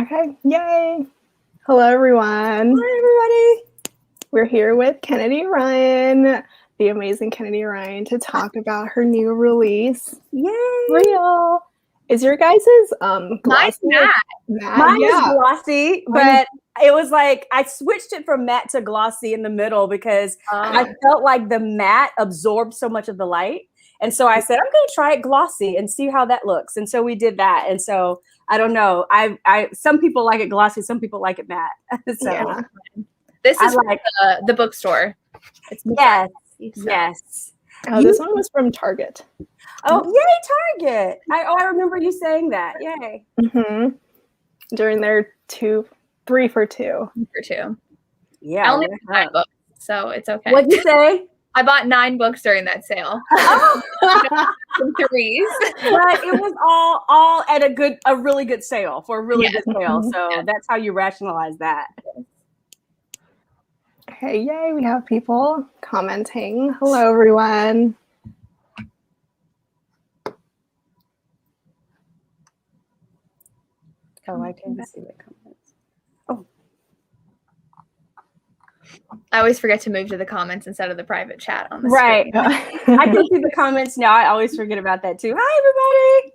Okay, yay! Hello, everyone. Hi, everybody. We're here with Kennedy Ryan, the amazing Kennedy Ryan, to talk about her new release. Yay! Real. Is your guys's glossy? Mine's matte. Mine is glossy, but it was like I switched it from matte to glossy in the middle because I felt like the matte absorbed so much of the light. And so I said, I'm going to try it glossy and see how that looks. And so we did that. And so I don't know. I some people like it glossy, some people like it matte. So Yeah. This is like the bookstore. It's yes. Oh, this one was from Target. Oh, yay, Target. I remember you saying that. Yay. Mm-hmm. During their 3 for 2. For 2. Yeah. I only bought 9 books, so it's okay. What'd you say? I bought 9 books during that sale. Some 3s. But it was all at a really good sale for a really good sale. So that's how you rationalize that. Okay, yay, we have people commenting. Hello, everyone. Oh, I can see the comments. Oh. I always forget to move to the comments instead of the private chat on the screen. Right. I can see the comments now. I always forget about that too. Hi, everybody.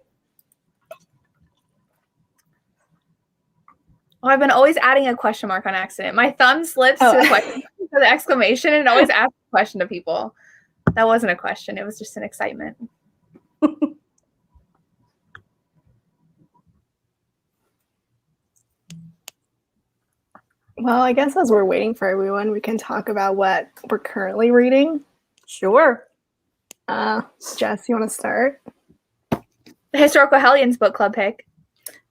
Oh, I've been always adding a question mark on accident. My thumb slips to the question for the exclamation and always asks a question to people. That wasn't a question. It was just an excitement. Well, I guess as we're waiting for everyone, we can talk about what we're currently reading. Sure. Jess, you want to start? The Historical Hellions book club pick.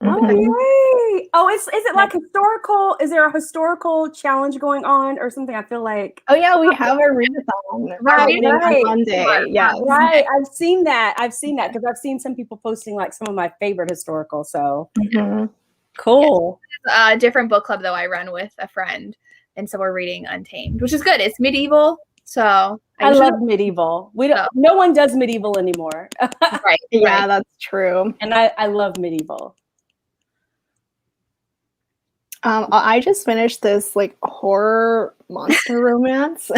Oh, yay. Oh, is it like historical? Is there a historical challenge going on or something? I feel like. Oh, yeah, we have a readathon. Right. On Monday. Yes. Right. I've seen that because I've seen some people posting like some of my favorite historical. So cool. A different book club though I run with a friend, and so we're reading Untamed, which is good. It's medieval, so I love medieval. No one does medieval anymore. Right. Yeah, that's true. And I love medieval. I just finished this like horror monster romance.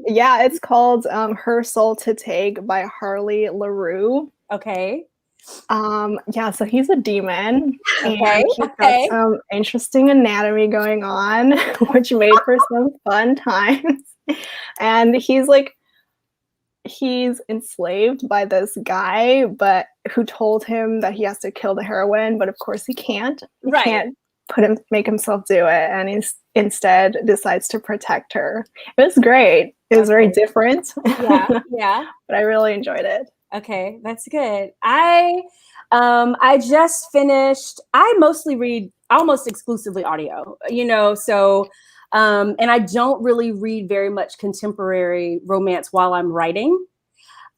Yeah, it's called Her Soul to Take by Harley LaRue. Okay. Yeah, so he's a demon. Okay. And he's got some interesting anatomy going on, which made for some fun times. And he's enslaved by this guy, but who told him that he has to kill the heroine, but of course he can't. He can't make himself do it, and he instead decides to protect her. It was great. It was very different. Yeah. But I really enjoyed it. Okay, that's good. I just finished. I mostly read almost exclusively audio, so and I don't really read very much contemporary romance while I'm writing.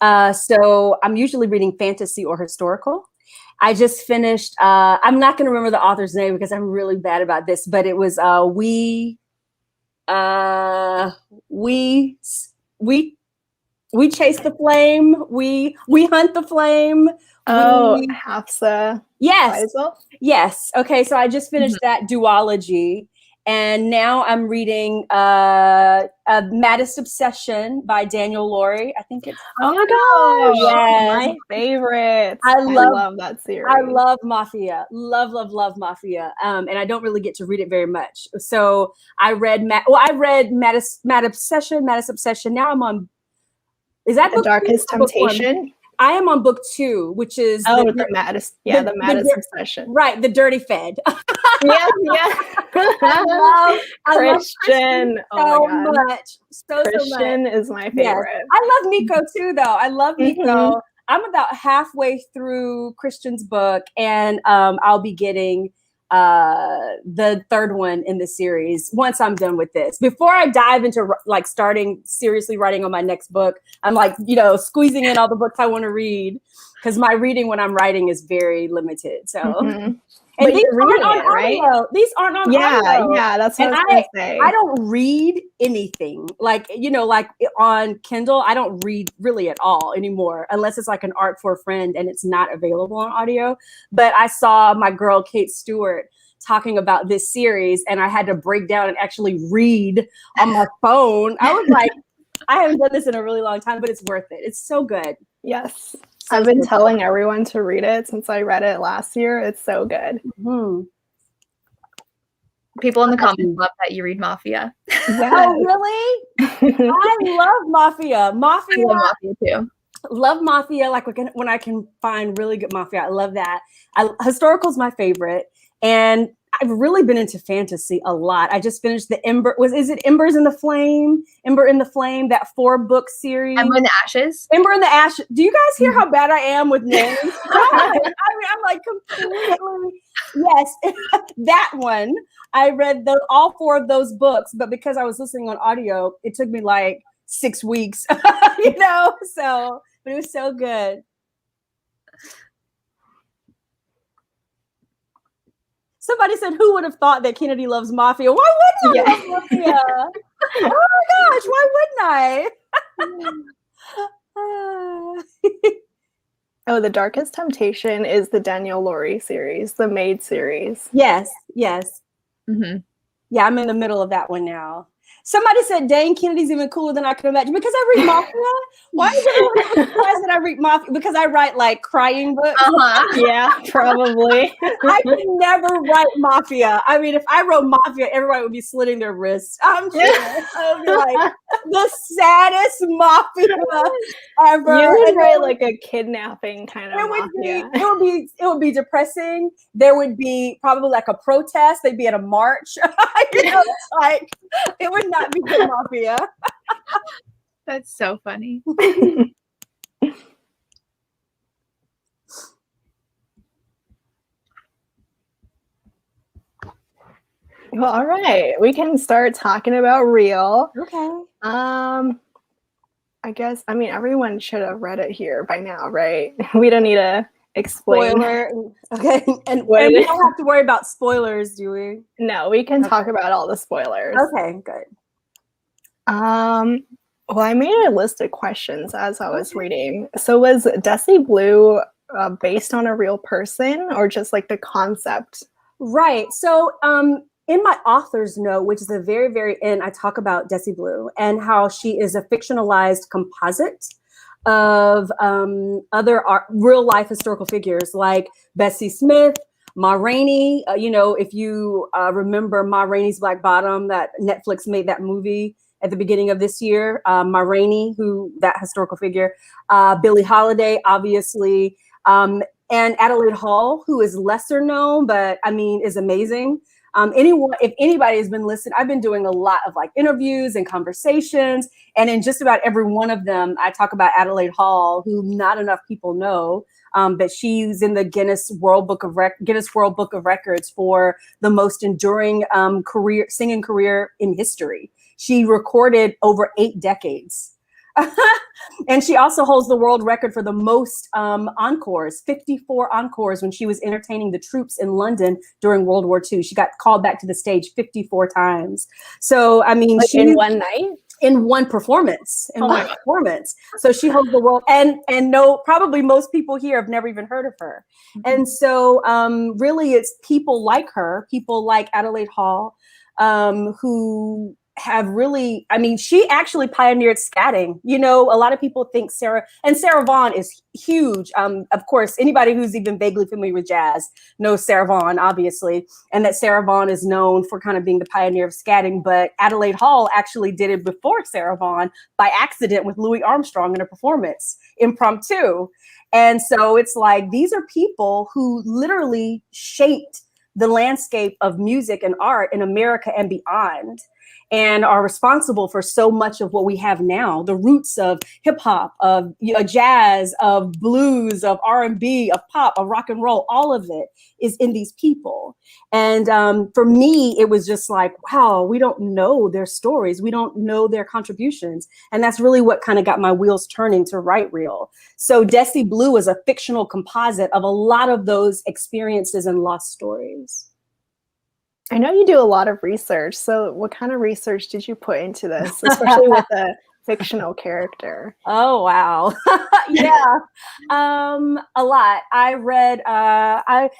So I'm usually reading fantasy or historical. I just finished, I'm not going to remember the author's name because I'm really bad about this, but it was we chase the flame. We hunt the flame. Hafsa. Yes. Faisal? Yes. Okay. So I just finished that duology, and now I'm reading Maddest Obsession by Daniel Laurie. I think it's. Oh my gosh! Yes. My favorite. I love that series. I love mafia. Love mafia. And I don't really get to read it very much. So I read Maddest Obsession. Now I'm on. Is that The Darkest Temptation? I am on book 2, which is the Maddest Obsession. Right, the Dirty Fed. Yes. I love Christian so much. So Christian much. is my favorite. Yes. I love Nico too, though. I love Nico. I'm about halfway through Christian's book, and I'll be getting the 3rd one in the series once I'm done with this. Before I dive into like starting seriously writing on my next book, I'm like, squeezing in all the books I want to read because my reading when I'm writing is very limited. So, Mhm. and But these you're aren't reading on it, right? audio. These aren't on audio. Yeah, that's what And I was gonna say. I don't read anything like, you know, like on Kindle. I don't read really at all anymore, unless it's like an art for a friend and it's not available on audio. But I saw my girl Kate Stewart talking about this series, and I had to break down and actually read on my phone. I was like, I haven't done this in a really long time, but it's worth it. It's so good. Yes. So I've been good. telling everyone to read it since I read it last year. It's so good. Mm-hmm. People in the comments love that you read Mafia. Yeah. Oh, really? I love Mafia. I love Mafia too. Love Mafia. Like when I can find really good Mafia, I love that. Historical's my favorite, and I've really been into fantasy a lot. I just finished the is it Embers in the Flame? Ember in the Flame, that 4-book series. Ember in the Ashes. Ember in the Ashes. Do you guys hear how bad I am with names? I mean, I'm like completely, yes, that one. I read all 4 of those books, but because I was listening on audio, it took me like 6 weeks, you know, so, but it was so good. Somebody said, who would have thought that Kennedy loves Mafia? Why wouldn't I love Mafia? Oh my gosh, why wouldn't I? Oh, The Darkest Temptation is the Danielle Laurie series, the Maid series. Yes, yes. Mm-hmm. Yeah, I'm in the middle of that one now. Somebody said, dang, Kennedy's even cooler than I could imagine. Because I read Mafia. Why is everyone surprised that I read Mafia? Because I write like crying books. Yeah, probably. I can never write Mafia. I mean, if I wrote Mafia, everybody would be slitting their wrists. I'm sure. I would be like the saddest Mafia ever. You would write like a kidnapping kind of Mafia. It would be depressing. There would be probably like a protest. They'd be at a march. You know, it's like it would not be good Mafia. That's so funny. Well, all right, we can start talking about Real. Okay. I guess, I mean, everyone should have read it here by now, right? We don't need to explain. Spoiler. Okay. And we don't have to worry about spoilers, do we? No, we can talk about all the spoilers. Okay, good. Well, I made a list of questions as I was reading. So was Desi Blue based on a real person or just like the concept? Right. So in my author's note, which is the very, very end, I talk about Desi Blue and how she is a fictionalized composite of other real life historical figures like Bessie Smith, Ma Rainey. You know, if you remember Ma Rainey's Black Bottom, that Netflix made that movie at the beginning of this year. Ma Rainey, that historical figure, Billie Holiday, obviously, and Adelaide Hall, who is lesser known, but I mean, is amazing. If anybody has been listening, I've been doing a lot of like interviews and conversations, and in just about every one of them, I talk about Adelaide Hall, who not enough people know, but she's in the Guinness World Book of Records for the most enduring singing career in history. She recorded over 8 decades. And she also holds the world record for the most encores, 54 encores, when she was entertaining the troops in London during World War II. She got called back to the stage 54 times. So, I mean, like in one night? In one performance. So she holds the world, and probably most people here have never even heard of her. Mm-hmm. And so really it's people like her, people like Adelaide Hall, who have really, I mean, she actually pioneered scatting. You know, a lot of people think Sarah Vaughan is huge. Of course, anybody who's even vaguely familiar with jazz knows Sarah Vaughan, obviously, and that Sarah Vaughan is known for kind of being the pioneer of scatting. But Adelaide Hall actually did it before Sarah Vaughan by accident with Louis Armstrong in a performance, impromptu. And so it's like, these are people who literally shaped the landscape of music and art in America and beyond, and are responsible for so much of what we have now. The roots of hip hop, of jazz, of blues, of R&B, of pop, of rock and roll, all of it is in these people. And for me, it was just like, wow, we don't know their stories. We don't know their contributions. And that's really what kind of got my wheels turning to write Reel. So Desi Blue is a fictional composite of a lot of those experiences and lost stories. I know you do a lot of research. So what kind of research did you put into this, especially with a fictional character? Oh, wow. Yeah, a lot. I read, I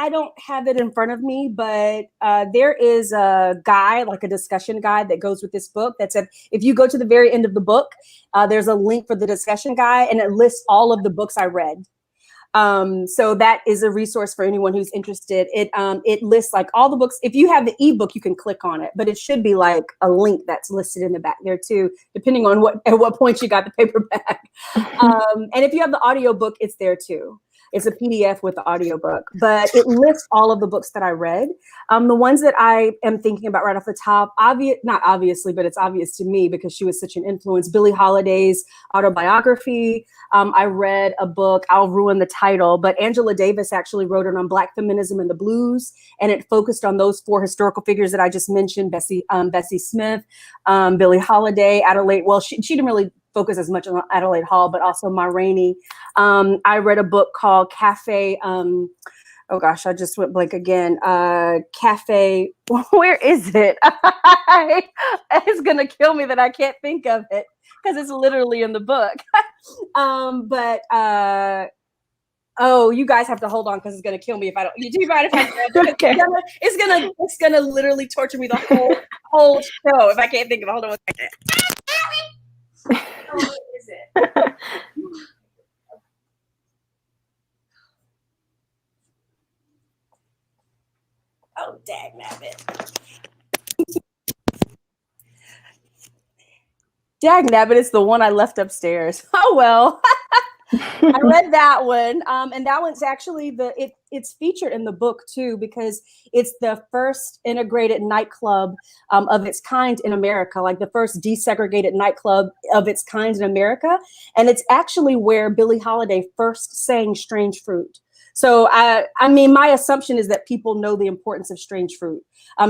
don't have it in front of me, but there is a guide, like a discussion guide that goes with this book that said, if you go to the very end of the book, there's a link for the discussion guide and it lists all of the books I read. So that is a resource for anyone who's interested. It lists like all the books. If you have the ebook, you can click on it, but it should be like a link that's listed in the back there too, depending on at what point you got the paperback. And if you have the audiobook, it's there too. It's a PDF with the audiobook, but it lists all of the books that I read. The ones that I am thinking about right off the top, not obviously, but it's obvious to me because she was such an influence, Billie Holiday's autobiography. I read a book, I'll ruin the title, but Angela Davis actually wrote it on Black feminism and the blues. And it focused on those 4 historical figures that I just mentioned, Bessie Smith, Billie Holiday, Adelaide. Well, she didn't really focus as much on Adelaide Hall, but also Ma Rainey. I read a book called Cafe. Oh gosh, I just went blank again. Cafe, where is it? It's gonna kill me that I can't think of it because it's literally in the book. Oh, you guys have to hold on because it's gonna kill me if I don't. You do right if I grab it. Okay. It's gonna literally torture me the whole show if I can't think of it. Hold on 1 second. What is it? Oh, dagnabbit. Dagnabbit is the one I left upstairs. Oh, well. I read that one. And that one's actually it's featured in the book too, because it's the first integrated nightclub of its kind in America, like the first desegregated nightclub of its kind in America. And it's actually where Billie Holiday first sang Strange Fruit. So, I mean, my assumption is that people know the importance of Strange Fruit.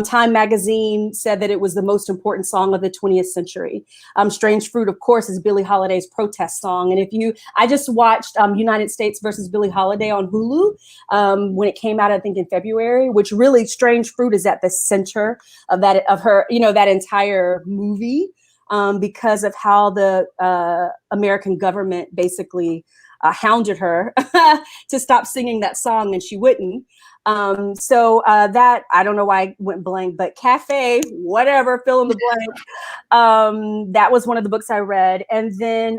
Time magazine said that it was the most important song of the 20th century. Strange Fruit, of course, is Billie Holiday's protest song. And I just watched United States versus Billie Holiday on Hulu when it came out, I think in February, which really Strange Fruit is at the center of her, that entire movie because of how the American government basically hounded her to stop singing that song, and she wouldn't. That, I don't know why I went blank, but Cafe, whatever, fill in the blank. That was one of the books I read. And then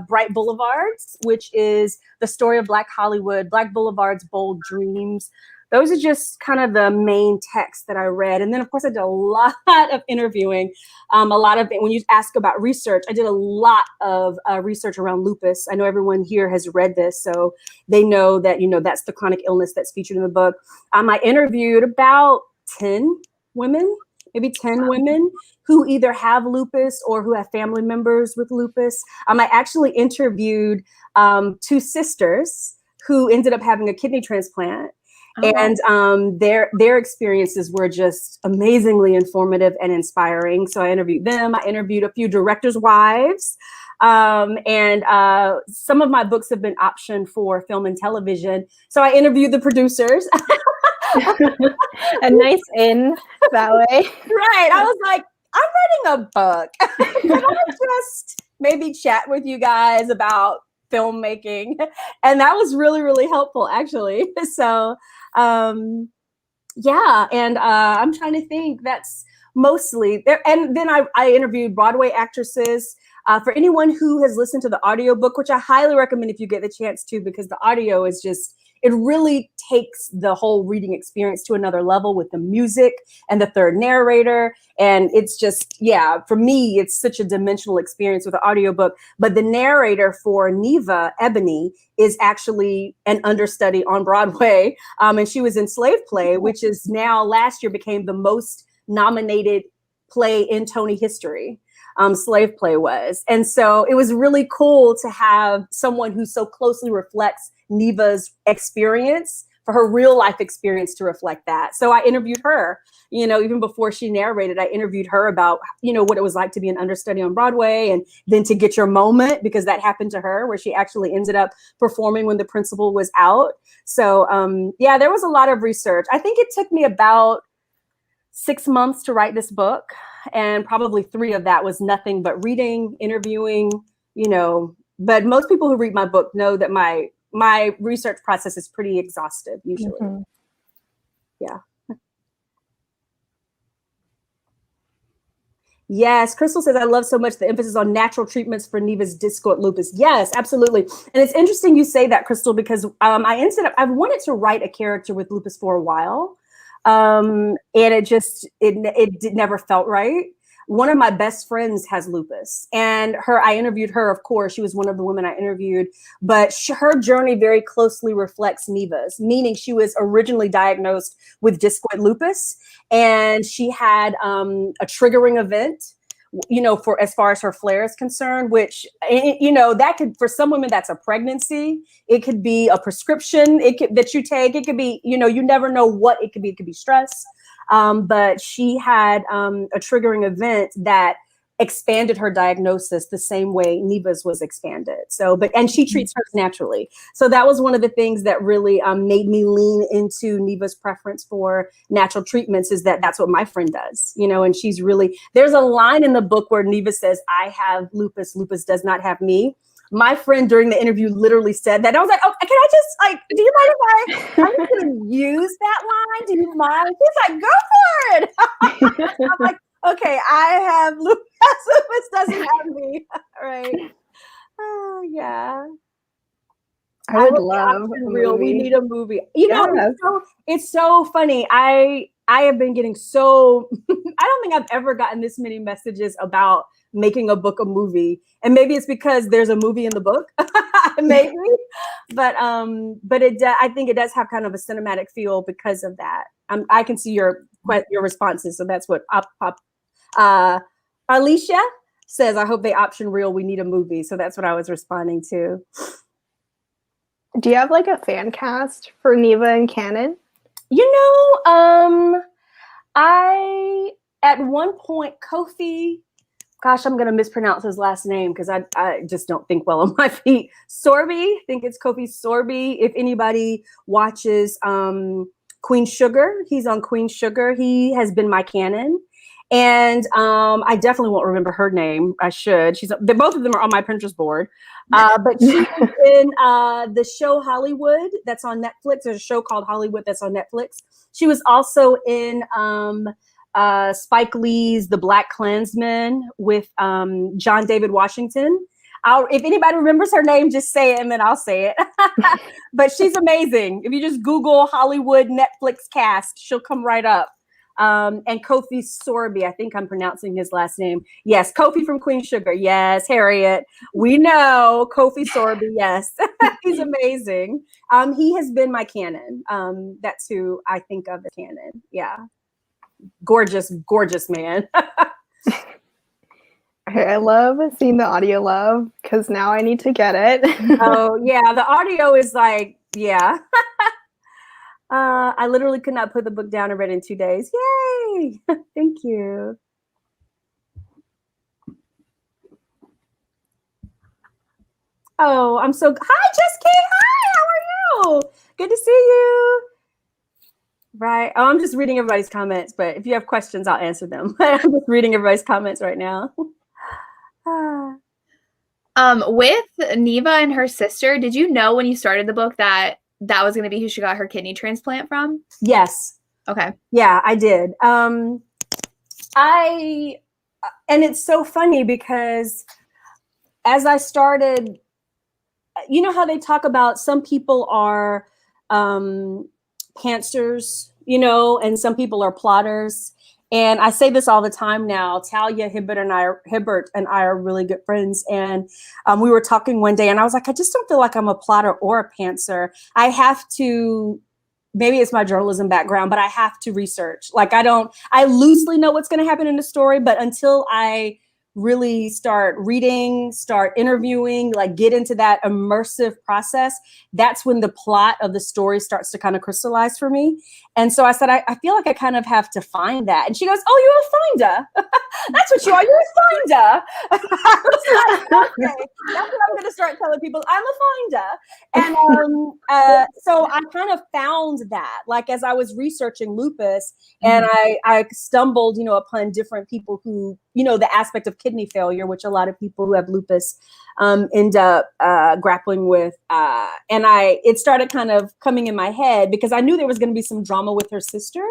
Bright Boulevards, which is the story of Black Hollywood, Black Boulevard's Bold Dreams. Those are just kind of the main texts that I read. And then, of course, I did a lot of interviewing. When you ask about research, I did a lot of research around lupus. I know everyone here has read this, so they know that, that's the chronic illness that's featured in the book. I interviewed about 10 women, maybe 10 women who either have lupus or who have family members with lupus. I actually interviewed 2 sisters who ended up having a kidney transplant. Oh. And their experiences were just amazingly informative and inspiring. So I interviewed them. I interviewed a few directors' wives. And some of my books have been optioned for film and television. So I interviewed the producers. A nice in that way. Right. I was like, I'm writing a book. Can I just maybe chat with you guys about filmmaking? And that was really, really helpful, actually. So yeah, and I'm trying to think, that's mostly there. And then I interviewed Broadway actresses. For anyone who has listened to the audiobook, which I highly recommend if you get the chance to, because the audio is just it really takes the whole reading experience to another level with the music and the third narrator. And it's just, yeah, for me, it's such a dimensional experience with the audiobook. But the narrator for Neva, Ebony, is actually an understudy on Broadway. And she was in Slave Play, which is now last year became the most nominated play in Tony history. Slave Play was. And so it was really cool to have someone who so closely reflects Neva's experience, for her real life experience to reflect that. So I interviewed her, you know, even before she narrated, I interviewed her about, you know, what it was like to be an understudy on Broadway, and then to get your moment, because that happened to her, where she actually ended up performing when the principal was out. So yeah, there was a lot of research. I think it took me about 6 months to write this book, and probably 3 of that was nothing but reading, interviewing, you know. But most people who read my book know that my research process is pretty exhaustive usually. Mm-hmm. Yeah. Yes, Crystal says, I love so much the emphasis on natural treatments for Neva's discoid lupus. Yes, absolutely. And it's interesting you say that, Crystal, because I've wanted to write a character with lupus for a while. And it never felt right. One of my best friends has lupus, and I interviewed her, of course, she was one of the women I interviewed, but her journey very closely reflects Neva's, meaning she was originally diagnosed with discoid lupus, and she had a triggering event, you know, for as far as her flare is concerned, which, you know, that could, for some women, that's a pregnancy. It could be a prescription that you take. It could be, you know, you never know what it could be. It could be stress. But she had a triggering event that expanded her diagnosis the same way Neva's was expanded. So, and she treats hers naturally. So that was one of the things that really made me lean into Neva's preference for natural treatments, is that that's what my friend does, you know, and she's really, there's a line in the book where Neva says, I have lupus, lupus does not have me. My friend during the interview literally said that. And I was like, oh, can I just, like, do you mind if I'm just going to use that line? Do you mind? He's like, go for it. I'm like, okay, I have lupus. Lupus doesn't have me. Right. Oh, yeah. I would love a movie. We need a movie. You know, it's so funny. I have been getting so, I don't think I've ever gotten this many messages about making a book a movie. And maybe it's because there's a movie in the book, maybe. But I think it does have kind of a cinematic feel because of that. I can see your responses. So that's what Alicia says, I hope they option reel. We need a movie. So that's what I was responding to. Do you have like a fan cast for Neva and Canon? You know, at one point, Kofi, gosh, I'm going to mispronounce his last name because I just don't think well on my feet. Sorby, I think it's Kofi Sorby. If anybody watches Queen Sugar, he's on Queen Sugar. He has been my canon. And I definitely won't remember her name. I should. Both of them are on my Pinterest board. But she was in the show Hollywood that's on Netflix. There's a show called Hollywood that's on Netflix. She was also in Spike Lee's The Black Klansman with John David Washington. If anybody remembers her name, just say it and then I'll say it. But she's amazing. If you just Google Hollywood Netflix cast, she'll come right up. And Kofi Sorby, I think I'm pronouncing his last name. Yes, Kofi from Queen Sugar. Yes, Harriet. We know Kofi Sorby. Yes, he's amazing. He has been my canon. That's who I think of as canon. Yeah. Gorgeous, gorgeous man. I love seeing the audio love because now I need to get it. Oh, yeah. The audio is like, yeah. I literally could not put the book down and read it in 2 days. Yay! Thank you. Oh, I'm so, hi, Jessica. Hi, how are you? Good to see you. Right. Oh, I'm just reading everybody's comments, but if you have questions, I'll answer them. I'm just reading everybody's comments right now. With Neva and her sister, did you know when you started the book that was going to be who she got her kidney transplant from? Yes. Okay. Yeah, I did. And it's so funny because as I started, you know how they talk about some people are pantsers, you know, and some people are plotters. And I say this all the time now. Talia Hibbert and I are really good friends. And we were talking one day and I was like, I just don't feel like I'm a plotter or a pantser. I have to, maybe it's my journalism background, but I have to research. Like I loosely know what's going to happen in the story, but until I really start reading, start interviewing, like get into that immersive process, that's when the plot of the story starts to kind of crystallize for me. And so I said, I feel like I kind of have to find that. And she goes, oh, you're a finder. That's what you are. You're a finder. I was like, okay, that's what I'm going to start telling people. I'm a finder. And so I kind of found that, like, as I was researching lupus, and I stumbled, you know, upon different people who, you know, the aspect of kidney failure, which a lot of people who have lupus end up grappling with. And it started kind of coming in my head because I knew there was going to be some drama with her sister.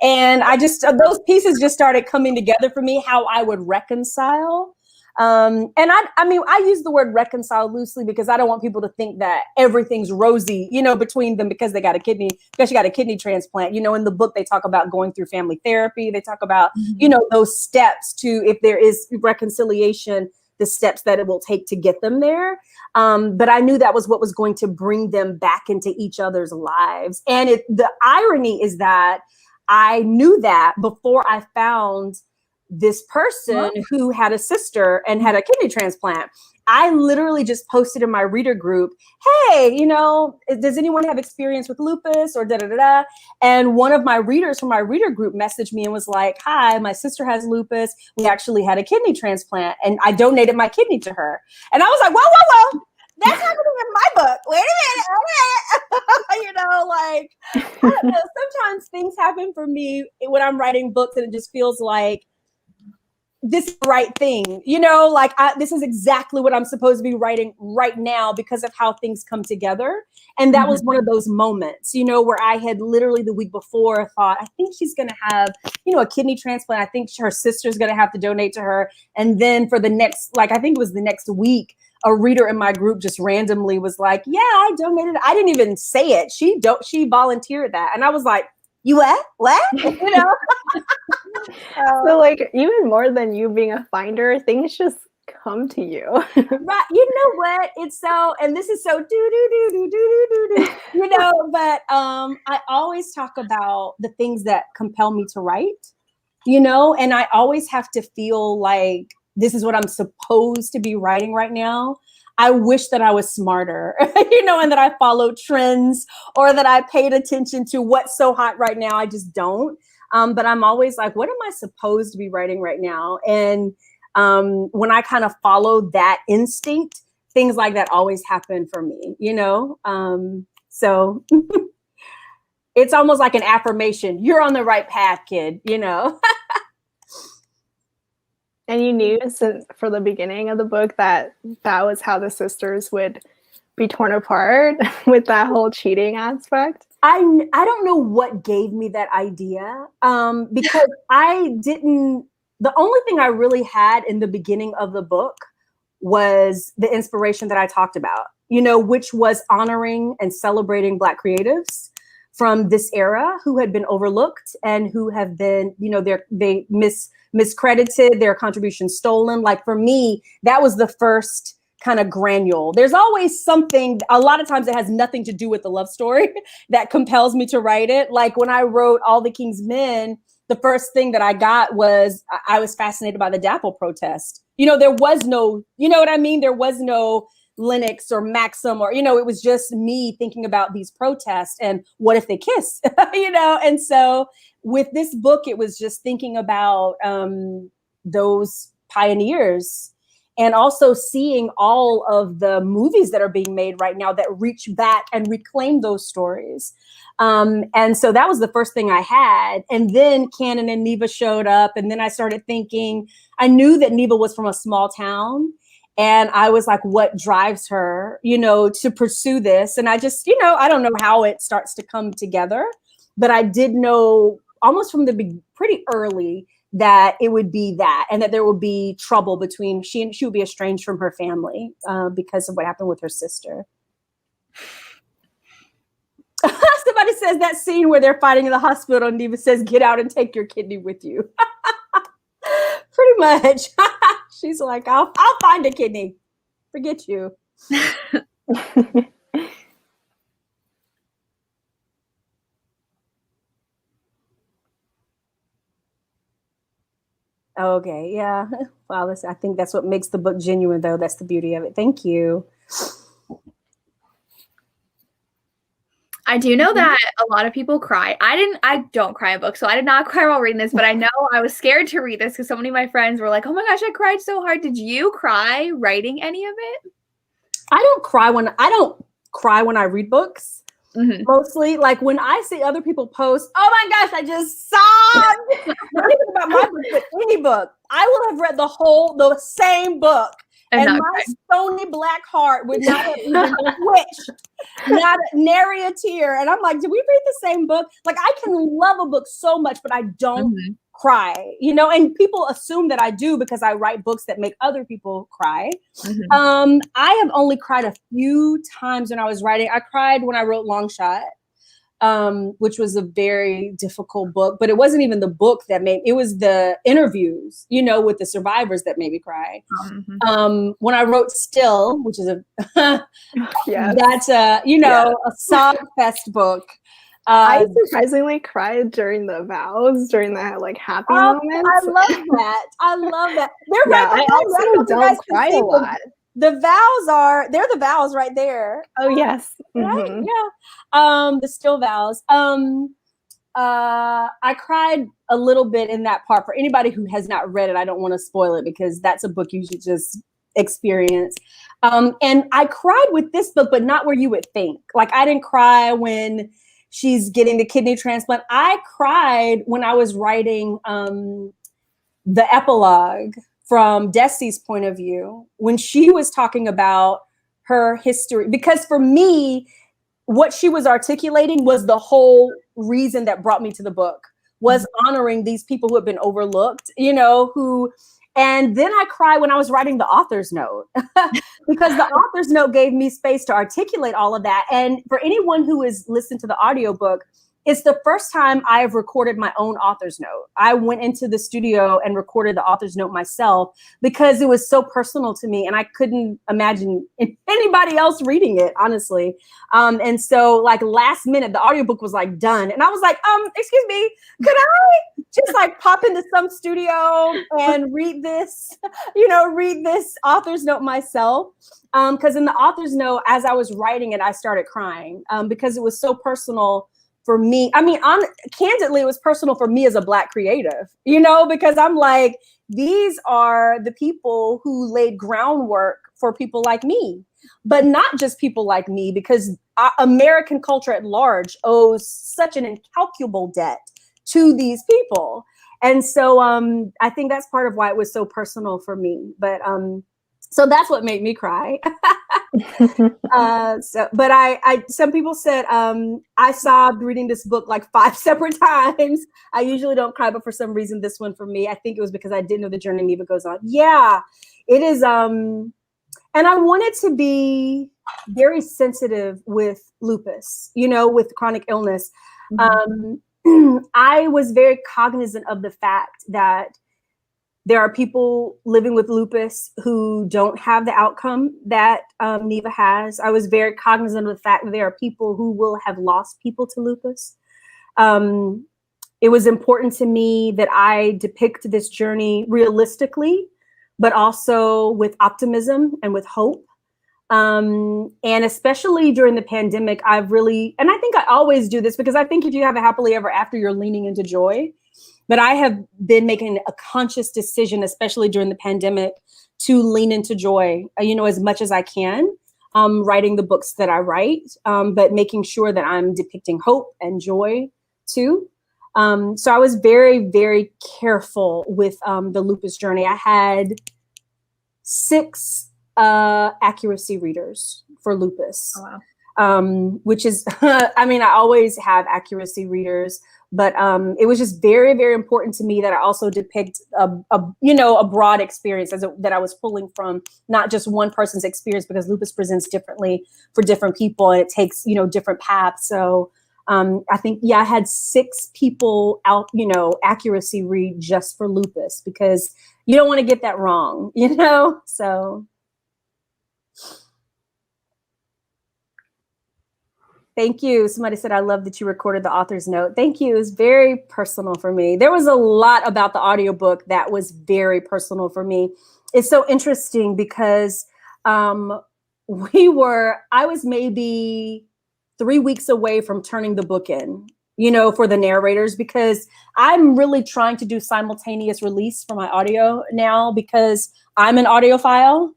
And those pieces just started coming together for me, how I would reconcile. And I mean, I use the word reconcile loosely because I don't want people to think that everything's rosy, you know, between them because she got a kidney transplant. You know, in the book, they talk about going through family therapy. They talk about, you know, those steps to, if there is reconciliation, the steps that it will take to get them there. But I knew that was what was going to bring them back into each other's lives. And the irony is that I knew that before I found this person who had a sister and had a kidney transplant. I literally just posted in my reader group, hey, you know, does anyone have experience with lupus or da-da-da-da? And one of my readers from my reader group messaged me and was like, hi, my sister has lupus. We actually had a kidney transplant and I donated my kidney to her. And I was like, whoa. That's happening in my book. Wait a minute. You know, like, I don't know. Sometimes things happen for me when I'm writing books and it just feels like, this is the right thing, you know, like this is exactly what I'm supposed to be writing right now because of how things come together. And that was one of those moments, you know, where I had literally the week before thought, I think she's going to have, you know, a kidney transplant. I think her sister's going to have to donate to her. And then for the next, like, I think it was the next week, a reader in my group just randomly was like, yeah, I donated. I didn't even say it. She volunteered that. And I was like, you what? You know? So like even more than you being a finder, things just come to you. Right. You know what? It's so, and this is so you know, but I always talk about the things that compel me to write, you know, and I always have to feel like this is what I'm supposed to be writing right now. I wish that I was smarter, you know, and that I followed trends or that I paid attention to what's so hot right now. I just don't. But I'm always like, what am I supposed to be writing right now? And when I kind of follow that instinct, things like that always happen for me, you know? So it's almost like an affirmation. You're on the right path, kid, you know? And you knew since for the beginning of the book that was how the sisters would be torn apart with that whole cheating aspect? I don't know what gave me that idea because the only thing I really had in the beginning of the book was the inspiration that I talked about, you know, which was honoring and celebrating Black creatives from this era who had been overlooked and who have been, you know, they miscredited, their contributions stolen. Like for me, that was the first kind of granule. There's always something, a lot of times it has nothing to do with the love story that compels me to write it. Like when I wrote All the King's Men, the first thing that I got was, I was fascinated by the Dapple protest. You know, there was no, you know what I mean? There was no Lennox or Maxim or, you know, it was just me thinking about these protests and what if they kiss, you know? And so with this book, it was just thinking about those pioneers and also seeing all of the movies that are being made right now that reach back and reclaim those stories. And so that was the first thing I had. And then Cannon and Neva showed up. And then I started thinking, I knew that Neva was from a small town. And I was like, what drives her, you know, to pursue this? And I just, you know, I don't know how it starts to come together, but I did know almost from the pretty early that it would be that, and that there would be trouble between she would be estranged from her family because of what happened with her sister. everybody says that scene where they're fighting in the hospital and Neva says, get out and take your kidney with you. Pretty much. She's like, I'll find a kidney. Forget you. Okay, yeah. Wow, I think that's what makes the book genuine, though. That's the beauty of it. Thank you. I do know that a lot of people cry. I don't cry in books, so I did not cry while reading this, but I know I was scared to read this because so many of my friends were like, oh my gosh, I cried so hard. Did you cry writing any of it? I don't cry when I read books. Mm-hmm. Mostly, like when I see other people post, oh my gosh, I just sobbed. Not even about my book, but any book. I will have read the same book. And my stony black heart would not have even twitched, not nary a tear. And I'm like, did we read the same book? Like, I can love a book so much, but I don't cry, and people assume that I do because I write books that make other people cry. I have only cried a few times when I was writing. I cried when I wrote Long Shot, which was a very difficult book, but it wasn't even the book it was the interviews, with the survivors that made me cry. When I wrote Still, which is that's a sob fest book. I surprisingly cried during the vows, during the happy moments. I love that. They're right. I also don't cry a lot. The vows they're the vows right there. Oh yes. Right? Yeah. The Still vows. I cried a little bit in that part. For anybody who has not read it, I don't want to spoil it because that's a book you should just experience. And I cried with this book, but not where you would think. Like, I didn't cry when she's getting the kidney transplant. I cried when I was writing the epilogue from Desi's point of view, when she was talking about her history. Because for me, what she was articulating was the whole reason that brought me to the book, was honoring these people who have been overlooked, and then I cried when I was writing the author's note because the author's note gave me space to articulate all of that. And for anyone who has listened to the audiobook, it's the first time I have recorded my own author's note. I went into the studio and recorded the author's note myself because it was so personal to me and I couldn't imagine anybody else reading it, honestly. And so last minute, the audiobook was done. And I was like, excuse me, could I just pop into some studio and read this author's note myself? Because in the author's note, as I was writing it, I started crying because it was so personal for me. I mean, candidly, it was personal for me as a Black creative, because I'm like, these are the people who laid groundwork for people like me, but not just people like me, because American culture at large owes such an incalculable debt to these people. And so I think that's part of why it was so personal for me. But so that's what made me cry. But some people said I sobbed reading this book 5 separate times. I usually don't cry, but for some reason, this one for me, I think it was because I didn't know the journey Neva goes on. Yeah, it is. And I wanted to be very sensitive with lupus, with chronic illness. I was very cognizant of the fact that there are people living with lupus who don't have the outcome that Neva has. I was very cognizant of the fact that there are people who will have lost people to lupus. It was important to me that I depict this journey realistically, but also with optimism and with hope. And especially during the pandemic, and I think I always do this because I think if you have a happily ever after, you're leaning into joy. But I have been making a conscious decision, especially during the pandemic, to lean into joy, as much as I can, writing the books that I write, but making sure that I'm depicting hope and joy too. So I was very, very careful with the lupus journey. I had 6 accuracy readers for lupus. Oh, wow. Which is, I always have accuracy readers, but it was just very, very important to me that I also depict a broad experience that I was pulling from not just one person's experience, because lupus presents differently for different people and it takes, different paths. So I think, yeah, I had 6 people out, you know, accuracy read just for lupus, because you don't want to get that wrong, you know? So thank you. Somebody said, I love that you recorded the author's note. Thank you. It's very personal for me. There was a lot about the audiobook that was very personal for me. It's so interesting because I was maybe 3 weeks away from turning the book in, you know, for the narrators, because I'm really trying to do simultaneous release for my audio now, because I'm an audiophile.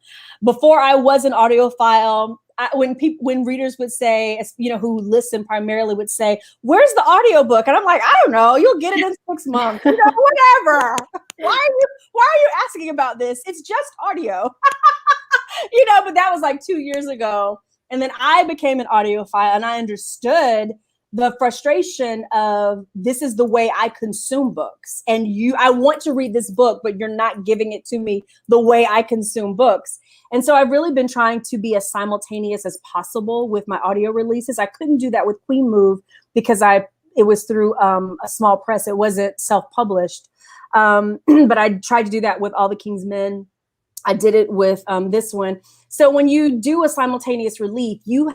Before I was an audiophile, when readers would say, you know, who listen primarily would say, where's the audiobook? And I'm like, I don't know, you'll get it in 6 months, you know, whatever. Why are you asking about this? It's just audio. You know, but that was like 2 years ago. And then I became an audiophile, and I understood the frustration of, this is the way I consume books. And I want to read this book, but you're not giving it to me the way I consume books. And so I've really been trying to be as simultaneous as possible with my audio releases. I couldn't do that with Queen Move because it was through a small press. It wasn't self-published. But I tried to do that with All the King's Men. I did it with this one. So when you do a simultaneous release, you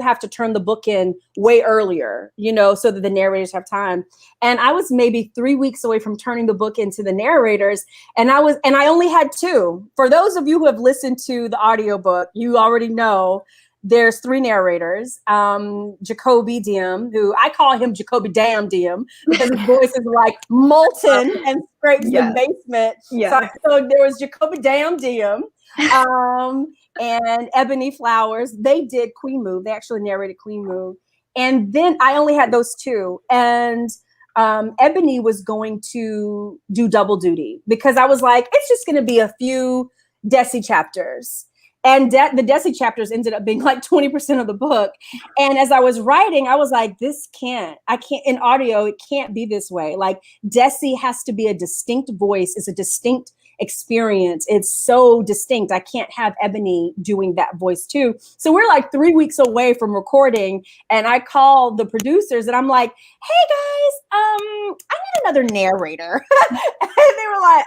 have to turn the book in way earlier, you know, so that the narrators have time. And I was maybe 3 weeks away from turning the book into the narrators. And I only had 2. For those of you who have listened to the audiobook, you already know there's 3 narrators. Jacoby Diem, who I call him Jacoby Damn Diem, because his voice is like molten and scrapes the basement. Yeah. So there was Jacoby Damn Diem and Ebony Flowers. They did Queen Move. They actually narrated Queen Move. And then I only had those 2. And Ebony was going to do double duty, because I was like, it's just going to be a few Desi chapters. And the Desi chapters ended up being like 20% of the book. And as I was writing, I was like, in audio, it can't be this way. Like, Desi has to be a distinct voice. It's a distinct experience. It's so distinct. I can't have Ebony doing that voice too. So we're like 3 weeks away from recording. And I called the producers and I'm like, hey guys, I need another narrator. And they were like,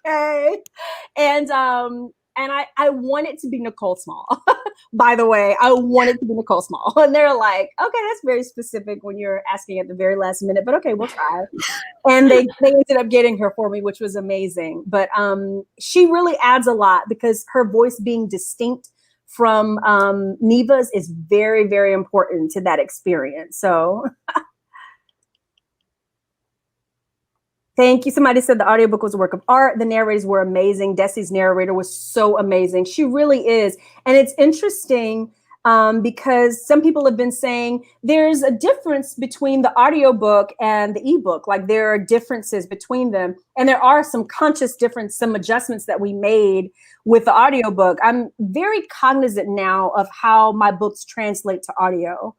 okay. And I want it to be Nicole Small. By the way, I want it to be Nicole Small. And they're like, okay, that's very specific when you're asking at the very last minute, but okay, we'll try. And they ended up getting her for me, which was amazing. But she really adds a lot, because her voice being distinct from Neva's is very, very important to that experience. So thank you. Somebody said the audiobook was a work of art. The narrators were amazing. Desi's narrator was so amazing. She really is. And it's interesting because some people have been saying there's a difference between the audiobook and the ebook. Like, there are differences between them. And there are some conscious difference, some adjustments that we made with the audiobook. I'm very cognizant now of how my books translate to audio.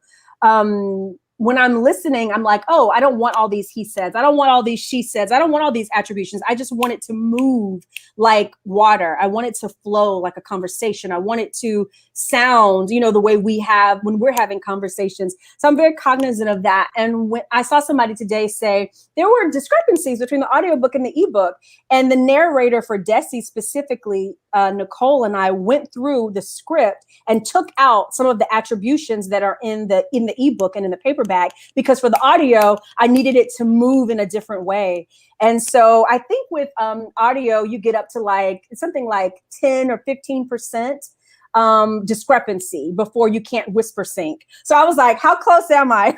When I'm listening, I'm like, oh, I don't want all these he says. I don't want all these she says. I don't want all these attributions. I just want it to move like water. I want it to flow like a conversation. I want it to sound, you know, the way we have when we're having conversations. So I'm very cognizant of that. And when I saw somebody today say there were discrepancies between the audiobook and the ebook, and the narrator for Desi specifically, Nicole and I went through the script and took out some of the attributions that are in the ebook and in the paperback, because for the audio, I needed it to move in a different way. And so I think with audio, you get up to like something like 10 or 15% discrepancy before you can't whisper sync. So I was like, how close am I?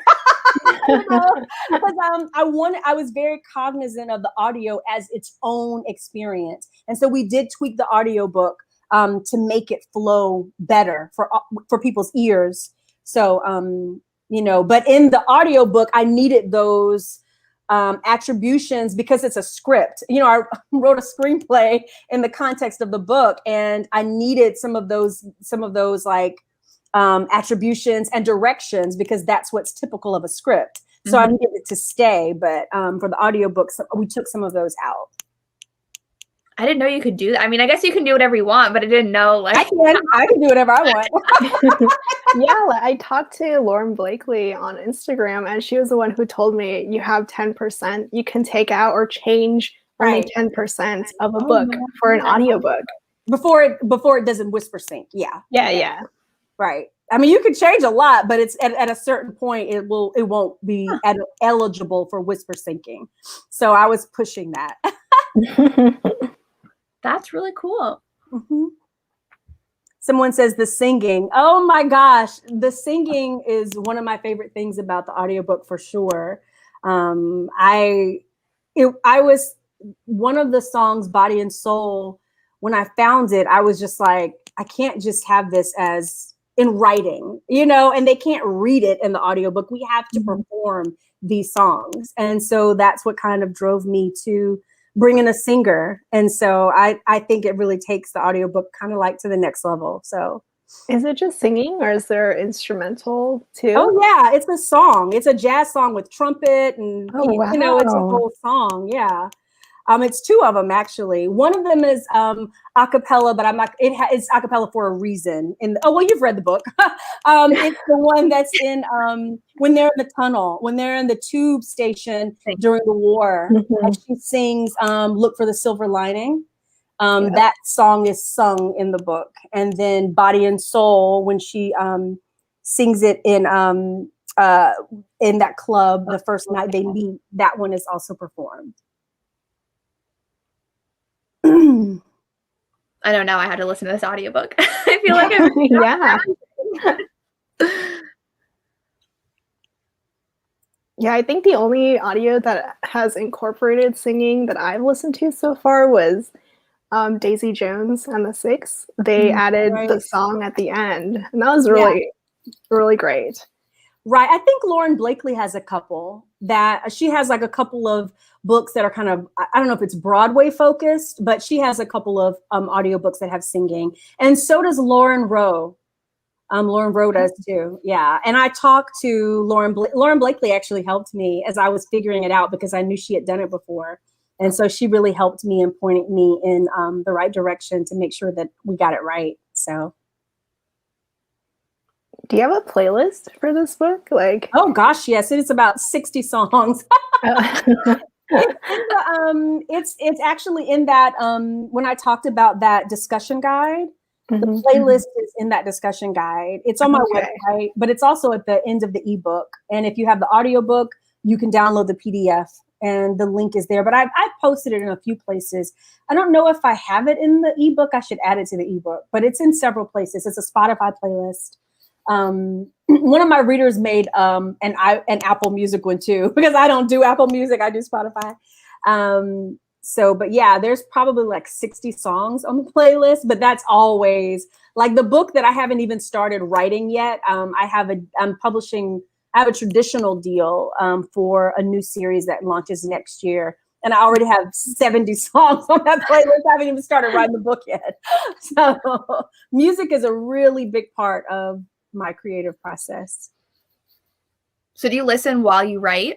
You know? Because I was very cognizant of the audio as its own experience. And so we did tweak the audiobook to make it flow better for people's ears. So, you know, but in the audiobook, I needed those attributions because it's a script. You know, I wrote a screenplay in the context of the book, and I needed some of those like attributions and directions, because that's what's typical of a script. So I needed it to stay. But for the audiobooks, we took some of those out. I didn't know you could do that. I mean, I guess you can do whatever you want, but I didn't know, like. I can do whatever I want. Yeah, I talked to Lauren Blakely on Instagram, and she was the one who told me you have 10% you can take out or change only 10% of a book for an audiobook. Before it doesn't whisper sync. Yeah. Yeah. Right. I mean, you can change a lot, but it's at a certain point, it won't be eligible for whisper syncing. So I was pushing that. That's really cool. Mm-hmm. Someone says the singing. Oh my gosh. The singing is one of my favorite things about the audiobook for sure. I was one of the songs, Body and Soul, when I found it, I was just like, I can't just have this as in writing, and they can't read it in the audiobook. We have to perform these songs. And so that's what kind of drove me to bring in a singer. And so I think it really takes the audiobook kind of like to the next level. So is it just singing or is there instrumental too? Oh yeah, it's a song. It's a jazz song with trumpet and it's a whole song. Yeah. It's two of them actually. One of them is a cappella, but I'm not. It's a cappella for a reason. You've read the book. It's the one that's in when they're in the tunnel, when they're in the tube station during the war, and she sings "Look for the Silver Lining." That song is sung in the book, and then "Body and Soul" when she sings it in that club the first night they meet. That one is also performed. I don't know. I had to listen to this audiobook. I feel like Yeah, I think the only audio that has incorporated singing that I've listened to so far was Daisy Jones and the Six. They added the song at the end, and that was really, really great. Right. I think Lauren Blakely has a couple that she has like a couple of books that are kind of, I don't know if it's Broadway focused, but she has a couple of audiobooks that have singing. And so does Lauren Rowe. Lauren Rowe does too. Yeah. And I talked to Lauren Blakely actually helped me as I was figuring it out because I knew she had done it before. And so she really helped me and pointed me in the right direction to make sure that we got it right. So. Do you have a playlist for this book? Oh gosh, yes, it is about 60 songs. It's actually in that when I talked about that discussion guide, the playlist is in that discussion guide. It's on my website, but it's also at the end of the ebook. And if you have the audiobook, you can download the PDF and the link is there. But I've posted it in a few places. I don't know if I have it in the ebook. I should add it to the ebook, but it's in several places. It's a Spotify playlist. One of my readers made an Apple Music one too, because I don't do Apple Music, I do Spotify. But yeah, there's probably like 60 songs on the playlist, but that's always like the book that I haven't even started writing yet. I have a traditional deal for a new series that launches next year. And I already have 70 songs on that playlist. I haven't even started writing the book yet. So music is a really big part of my creative process. So do you listen while you write?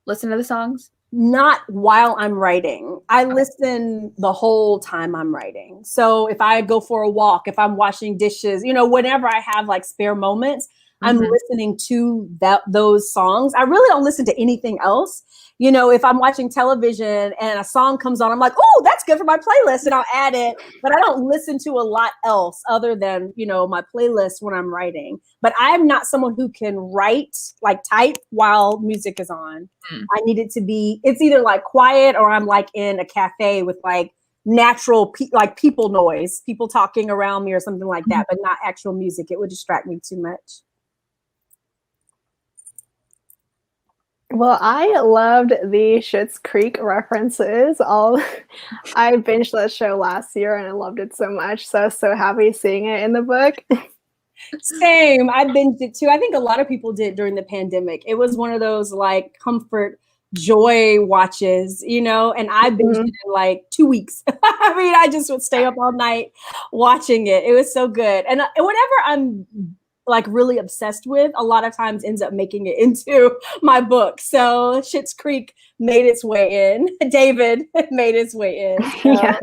Listen to the songs? Not while I'm writing. I listen the whole time I'm writing. So if I go for a walk, if I'm washing dishes, whenever I have like spare moments, I'm listening to those songs. I really don't listen to anything else. If I'm watching television and a song comes on, I'm like, oh, that's good for my playlist, and I'll add it. But I don't listen to a lot else other than, my playlist when I'm writing. But I'm not someone who can write, like type, while music is on. I need it to be, it's either like quiet or I'm like in a cafe with like natural, like people noise, people talking around me or something like that, but not actual music. It would distract me too much. Well, I loved the Schitt's Creek references. I binged that show last year and I loved it so much. So I was so happy seeing it in the book. Same. I binged it too. I think a lot of people did during the pandemic. It was one of those like comfort joy watches, and I binged it in like 2 weeks. I mean, I just would stay up all night watching it. It was so good. And whatever I'm like really obsessed with, a lot of times ends up making it into my book. So Schitt's Creek made its way in. David made its way in. So. Yes.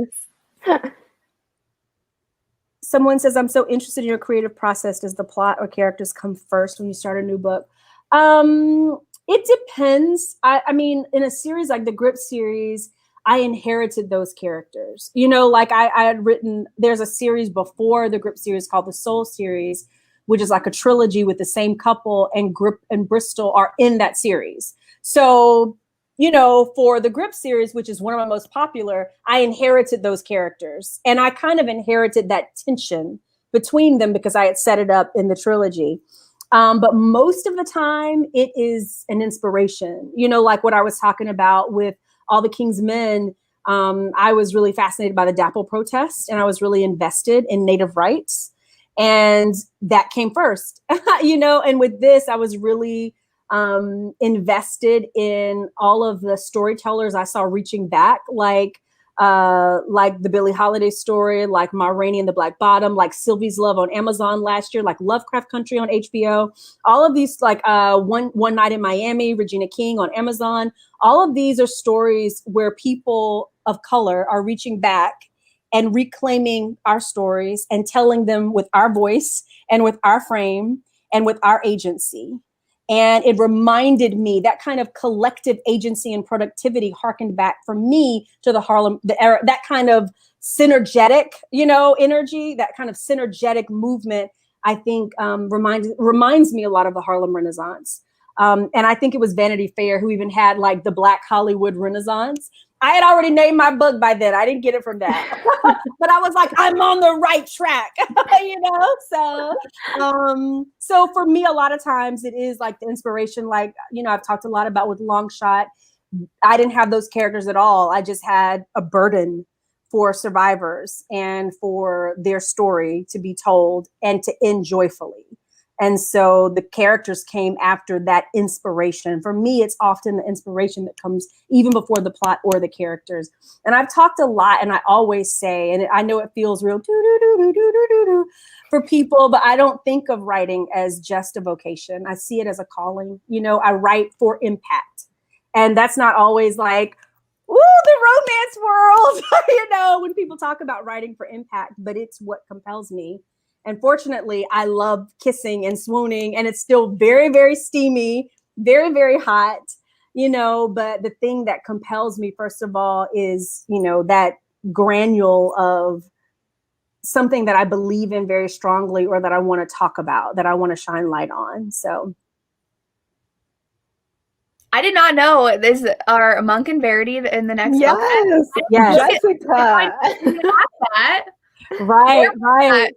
Someone says, I'm so interested in your creative process. Does the plot or characters come first when you start a new book? It depends. I mean, in a series like the Grip series, I inherited those characters. You know, like I had written, there's a series before the Grip series called the Soul series, which is like a trilogy with the same couple, and Grip and Bristol are in that series. So, you know, for the Grip series, which is one of my most popular, I inherited those characters. And I kind of inherited that tension between them because I had set it up in the trilogy. But most of the time, it is an inspiration. You know, like what I was talking about with All the King's Men, I was really fascinated by the Dapple protest, and I was really invested in Native rights. And that came first, you know, and with this, I was really invested in all of the storytellers I saw reaching back, like the Billie Holiday story, like Ma Rainey and the Black Bottom, like Sylvie's Love on Amazon last year, like Lovecraft Country on HBO. All of these, like One Night in Miami, Regina King on Amazon. All of these are stories where people of color are reaching back and reclaiming our stories and telling them with our voice and with our frame and with our agency. And it reminded me, that kind of collective agency and productivity harkened back for me to the Harlem, the era, that kind of synergetic, you know, energy, that kind of synergetic movement, I think reminds me a lot of the Harlem Renaissance. And I think it was Vanity Fair who even had like the Black Hollywood Renaissance. I had already named my book by then. I didn't get it from that. But I was like, I'm on the right track, you know? So for me, a lot of times it is like the inspiration, like, you know, I've talked a lot about with Long Shot. I didn't have those characters at all. I just had a burden for survivors and for their story to be told and to end joyfully. And so the characters came after that inspiration. For me, it's often the inspiration that comes even before the plot or the characters. And I've talked a lot, and I always say, and I know it feels real for people, but I don't think of writing as just a vocation. I see it as a calling. You know, I write for impact. And that's not always like, ooh, the romance world, you know, when people talk about writing for impact, but it's what compels me. And fortunately, I love kissing and swooning, and it's still very, very steamy, very, very hot, you know, but the thing that compels me, first of all, is, you know, that granule of something that I believe in very strongly, or that I want to talk about, that I want to shine light on. So. I did not know this are Monk and Verity in the next book. Yes. Jessica. That. Right.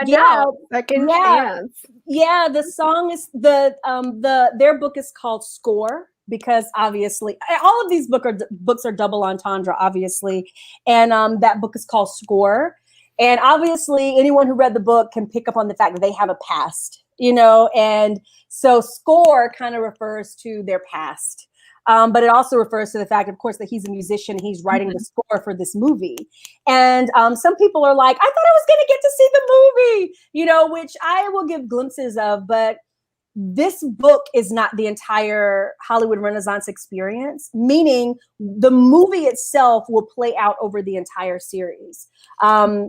Yeah, second chance. Yeah, the song is their book is called Score, because obviously all of these books are double entendre, obviously, and that book is called Score, and obviously anyone who read the book can pick up on the fact that they have a past, you know, and so Score kind of refers to their past. But it also refers to the fact, of course, that he's a musician. He's writing the score for this movie. And some people are like, I thought I was going to get to see the movie, you know, which I will give glimpses of. But this book is not the entire Hollywood Renaissance experience, meaning the movie itself will play out over the entire series.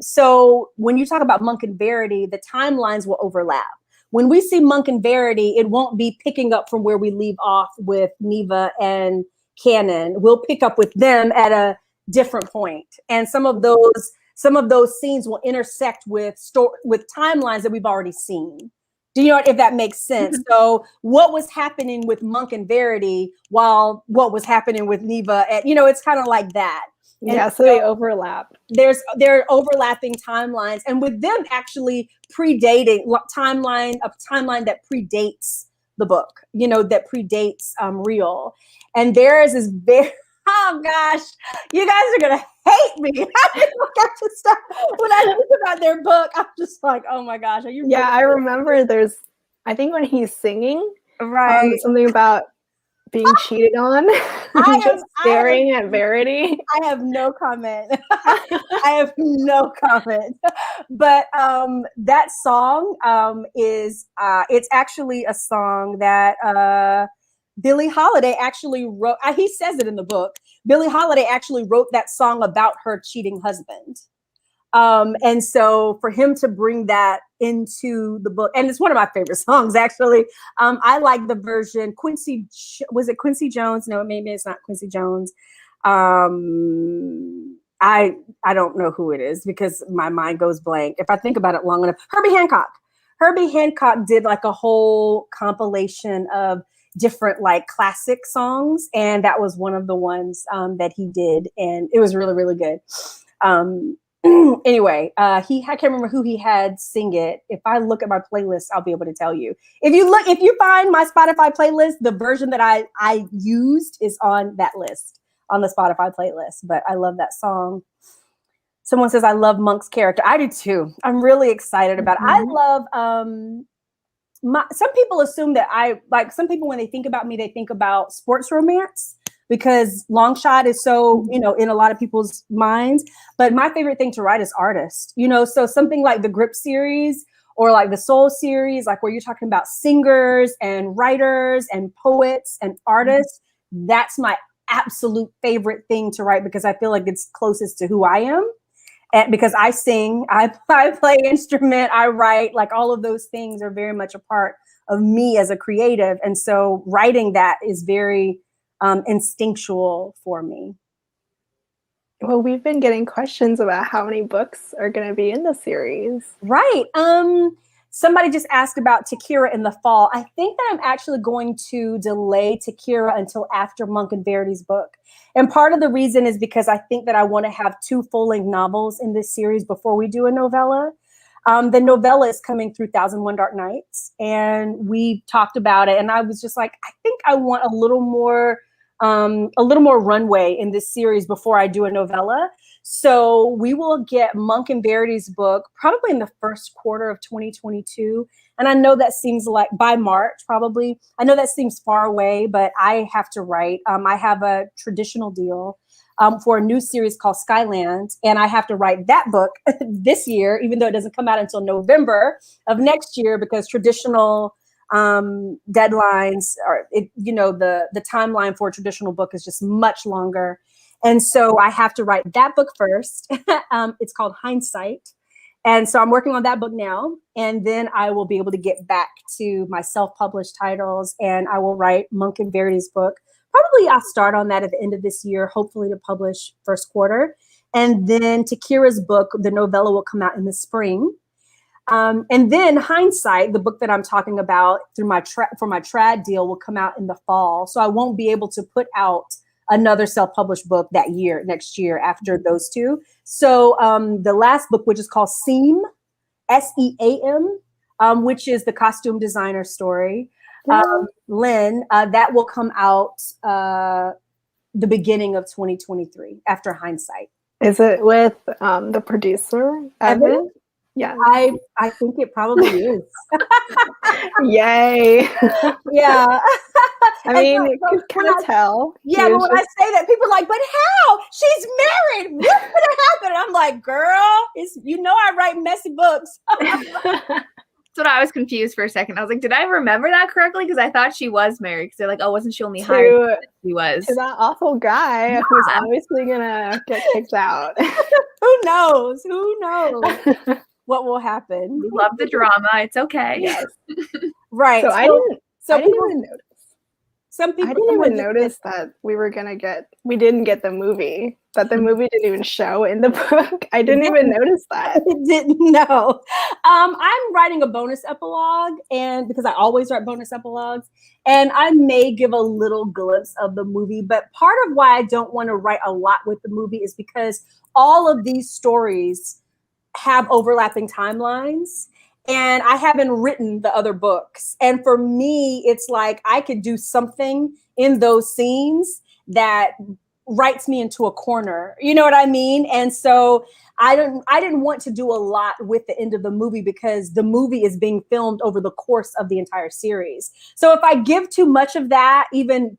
So when you talk about Monk and Verity, the timelines will overlap. When we see Monk and Verity, it won't be picking up from where we leave off with Neva and Cannon. We'll pick up with them at a different point. And some of those scenes will intersect with timelines that we've already seen. Do you know if that makes sense? So what was happening with Monk and Verity while what was happening with Neva, you know, it's kind of like that. And yeah, so they overlap. There are overlapping timelines, and with them actually predating a timeline that predates the book, you know, that predates Real. And theirs is very, oh gosh, you guys are gonna hate me. When I think about their book, I'm just like, oh my gosh, are you? Yeah, I remember I think when he's singing, right, something about being cheated on. Just staring at Verity. I have no comment. I have no comment. But that song is it's actually a song that Billie Holiday actually wrote. He says it in the book. Billie Holiday actually wrote that song about her cheating husband. And so for him to bring that into the book, and it's one of my favorite songs, actually. I like the version, was it Quincy Jones? No, maybe it's not Quincy Jones. I don't know who it is because my mind goes blank. If I think about it long enough, Herbie Hancock. Herbie Hancock did like a whole compilation of different like classic songs, and that was one of the ones that he did, and it was really, really good. Anyway, I can't remember who he had sing it. If I look at my playlist, I'll be able to tell you. If you find my Spotify playlist, the version that I used is on that list, on the Spotify playlist. But I love that song. Someone says, I love Monk's character. I do too. I'm really excited about it. I love, some people assume that some people, when they think about me, they think about sports romance because Longshot is so, in a lot of people's minds. But my favorite thing to write is artist, so something like the Grip series or like the Soul series, like where you're talking about singers and writers and poets and artists. That's my absolute favorite thing to write because I feel like it's closest to who I am. And because I sing, I play instrument, I write, like all of those things are very much a part of me as a creative. And so writing that is very instinctual for me. Well, we've been getting questions about how many books are going to be in the series. Right. Somebody just asked about Takira in the fall. I think that I'm actually going to delay Takira until after Monk and Verity's book. And part of the reason is because I think that I want to have 2 full-length novels in this series before we do a novella. The novella is coming through 1001 Dark Nights, and we talked about it. And I was just like, I think I want a little more runway in this series before I do a novella. So we will get Monk and Verity's book probably in the first quarter of 2022. And I know that seems like by March, probably. I know that seems far away, but I have to write. I have a traditional deal for a new series called Skyland. And I have to write that book this year, even though it doesn't come out until November of next year, because traditional deadlines are, the timeline for a traditional book is just much longer. And so I have to write that book first. It's called Hindsight. And so I'm working on that book now. And then I will be able to get back to my self-published titles, and I will write Monk and Verity's book. Probably I'll start on that at the end of this year, hopefully to publish first quarter. And then Takira's book, the novella, will come out in the spring. And then Hindsight, the book that I'm talking about through for my trad deal, will come out in the fall. So I won't be able to put out another self-published book next year after those 2. So the last book, which is called Seam, SEAM, which is the costume designer story, Lynn, that will come out the beginning of 2023 after Hindsight. Is it with the producer, Evan? Yeah, I think it probably is. Yay! Yeah. I mean, you can kind of tell. Yeah, but when I say that, people are like, "But how? She's married. What's gonna happen?" And I'm like, "Girl, I write messy books." That's what I was confused for a second. I was like, did I remember that correctly? Because I thought she was married. Because they're like, oh, wasn't she only hired? She was. To that awful guy who's obviously gonna get kicked out. Who knows? Who knows what will happen? We love the drama. It's okay. Yes. Right. So I didn't even notice. Some people I didn't even notice that we didn't get the movie, that the movie didn't even show in the book. I didn't even notice that. I didn't know. I'm writing a bonus epilogue, and because I always write bonus epilogues, and I may give a little glimpse of the movie, but part of why I don't want to write a lot with the movie is because all of these stories have overlapping timelines. And I haven't written the other books. And for me, it's like I could do something in those scenes that writes me into a corner. You know what I mean? And so I didn't want to do a lot with the end of the movie because the movie is being filmed over the course of the entire series. So if I give too much of that, even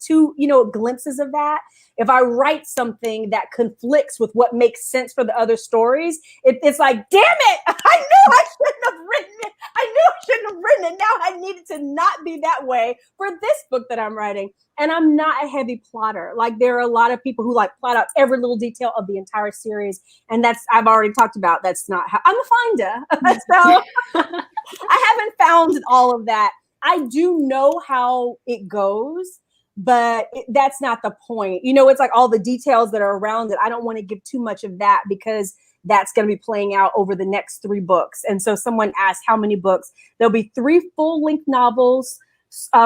glimpses of that, if I write something that conflicts with what makes sense for the other stories, it's like, damn it, I knew I shouldn't have written it. I knew I shouldn't have written it. Now I needed to not be that way for this book that I'm writing. And I'm not a heavy plotter. Like there are a lot of people people who like plot out every little detail of the entire series. And I've already talked about, that's not how I'm a finder. So I haven't found all of that. I do know how it goes, but that's not the point. It's like all the details that are around it. I don't want to give too much of that because that's going to be playing out over the next 3 books. And so someone asked how many books. There'll be 3 full-length novels,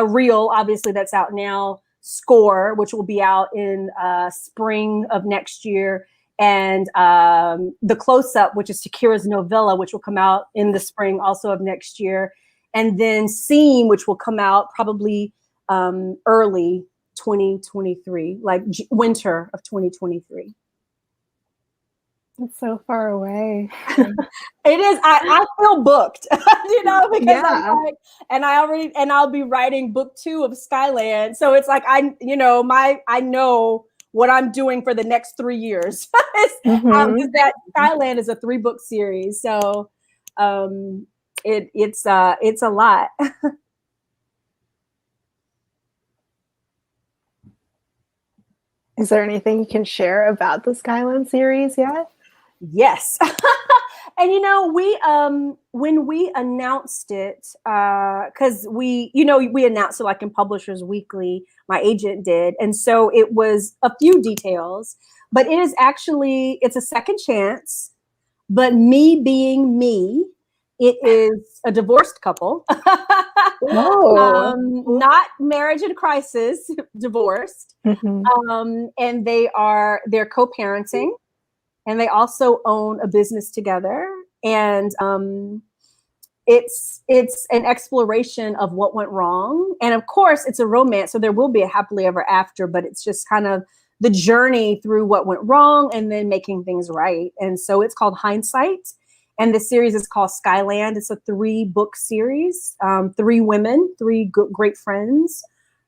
Real, obviously that's out now, Score, which will be out in spring of next year, and The Close-Up, which is Takira's novella, which will come out in the spring also of next year. And then Scene, which will come out probably early 2023, like winter of 2023. It's so far away. It is. I feel booked, because I'm like, and I'll be writing book 2 of Skyland. So it's like, I know what I'm doing for the next 3 years. That Skyland is a 3-book series. So it's a lot. Is there anything you can share about the Skyland series yet? Yes. And we when we announced it, because we announced it like in Publishers Weekly, my agent did, and so it was a few details, but it's a second chance. But me being me, it is a divorced couple. Not marriage in crisis, divorced. And they're co-parenting, and they also own a business together. And it's an exploration of what went wrong. And of course, it's a romance, so there will be a happily ever after, but it's just kind of the journey through what went wrong and then making things right. And so it's called Hindsight. And the series is called Skyland. It's a 3-book series, 3 women, 3 great friends.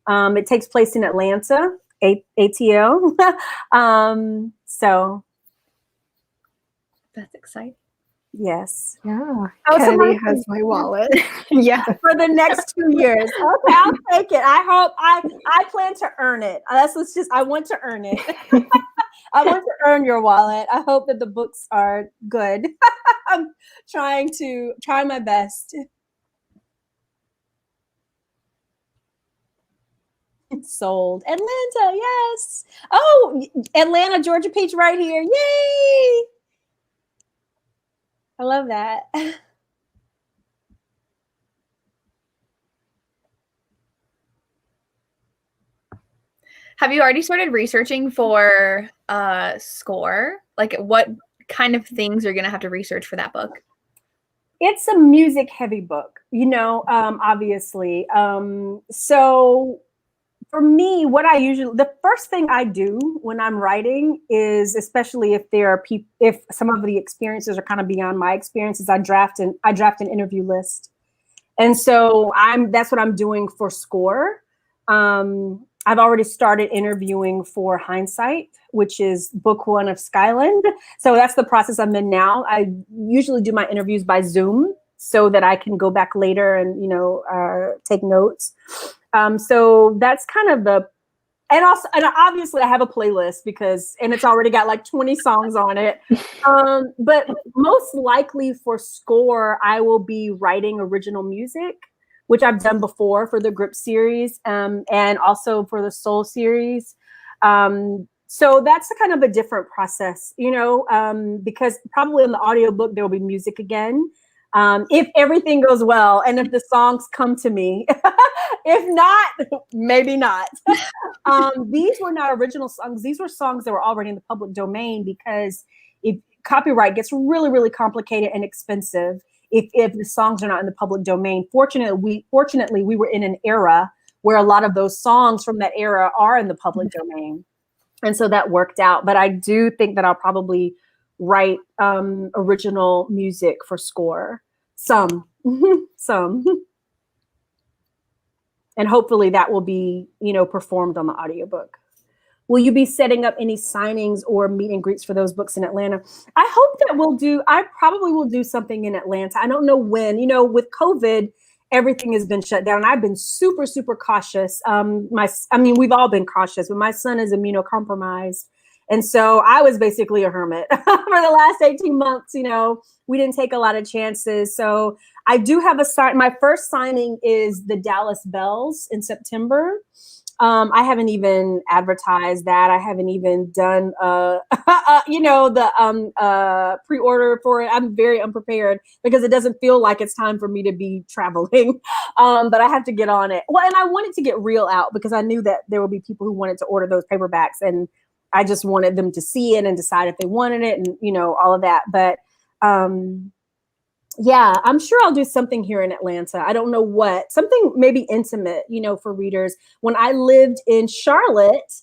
It takes place in Atlanta, ATL. So that's exciting. Yes. Yeah. Kennedy has my wallet. Yeah. For the next 2 years. Okay, I'll take it. I plan to earn it. I want to earn it. I want to earn your wallet. I hope that the books are good. I'm trying my best. Sold. Atlanta, yes. Oh, Atlanta, Georgia Peach right here. Yay! I love that. Have you already started researching for Score? Like, what kind of things you're going to have to research for that book? It's a music heavy book, obviously. So for me, the first thing I do when I'm writing is, especially if some of the experiences are kind of beyond my experiences, I draft an interview list. And so that's what I'm doing for Score. I've already started interviewing for Hindsight, which is book 1 of Skyland. So that's the process I'm in now. I usually do my interviews by Zoom so that I can go back later and, take notes. So that's kind of and obviously I have a playlist and it's already got like 20 songs on it. But most likely for Score, I will be writing original music, which I've done before for the Grip series, and also for the Soul series. So that's kind of a different process, because probably in the audiobook, there will be music again. If everything goes well and if the songs come to me. If not, maybe not. These were not original songs. These were songs that were already in the public domain, because if copyright gets really, really complicated and expensive if the songs are not in the public domain. Fortunately, we were in an era where a lot of those songs from that era are in the public domain. And so that worked out. But I do think that I'll probably write original music for Score. Some. And hopefully that will be, performed on the audiobook. Will you be setting up any signings or meet and greets for those books in Atlanta? I hope that I probably will do something in Atlanta. I don't know when. With COVID, everything has been shut down. I've been super, super cautious. We've all been cautious, but my son is immunocompromised. And so I was basically a hermit for the last 18 months. You know, we didn't take a lot of chances. So I do have my first signing is the Dallas Bells in September. I haven't even advertised that. I haven't even done, the pre-order for it. I'm very unprepared because it doesn't feel like it's time for me to be traveling. But I have to get on it. Well, and I wanted to get Real out because I knew that there would be people who wanted to order those paperbacks, and I just wanted them to see it and decide if they wanted it, and, you know, all of that. But yeah, I'm sure I'll do something here in Atlanta. I don't know what, something maybe intimate, you know, for readers. When I lived in Charlotte,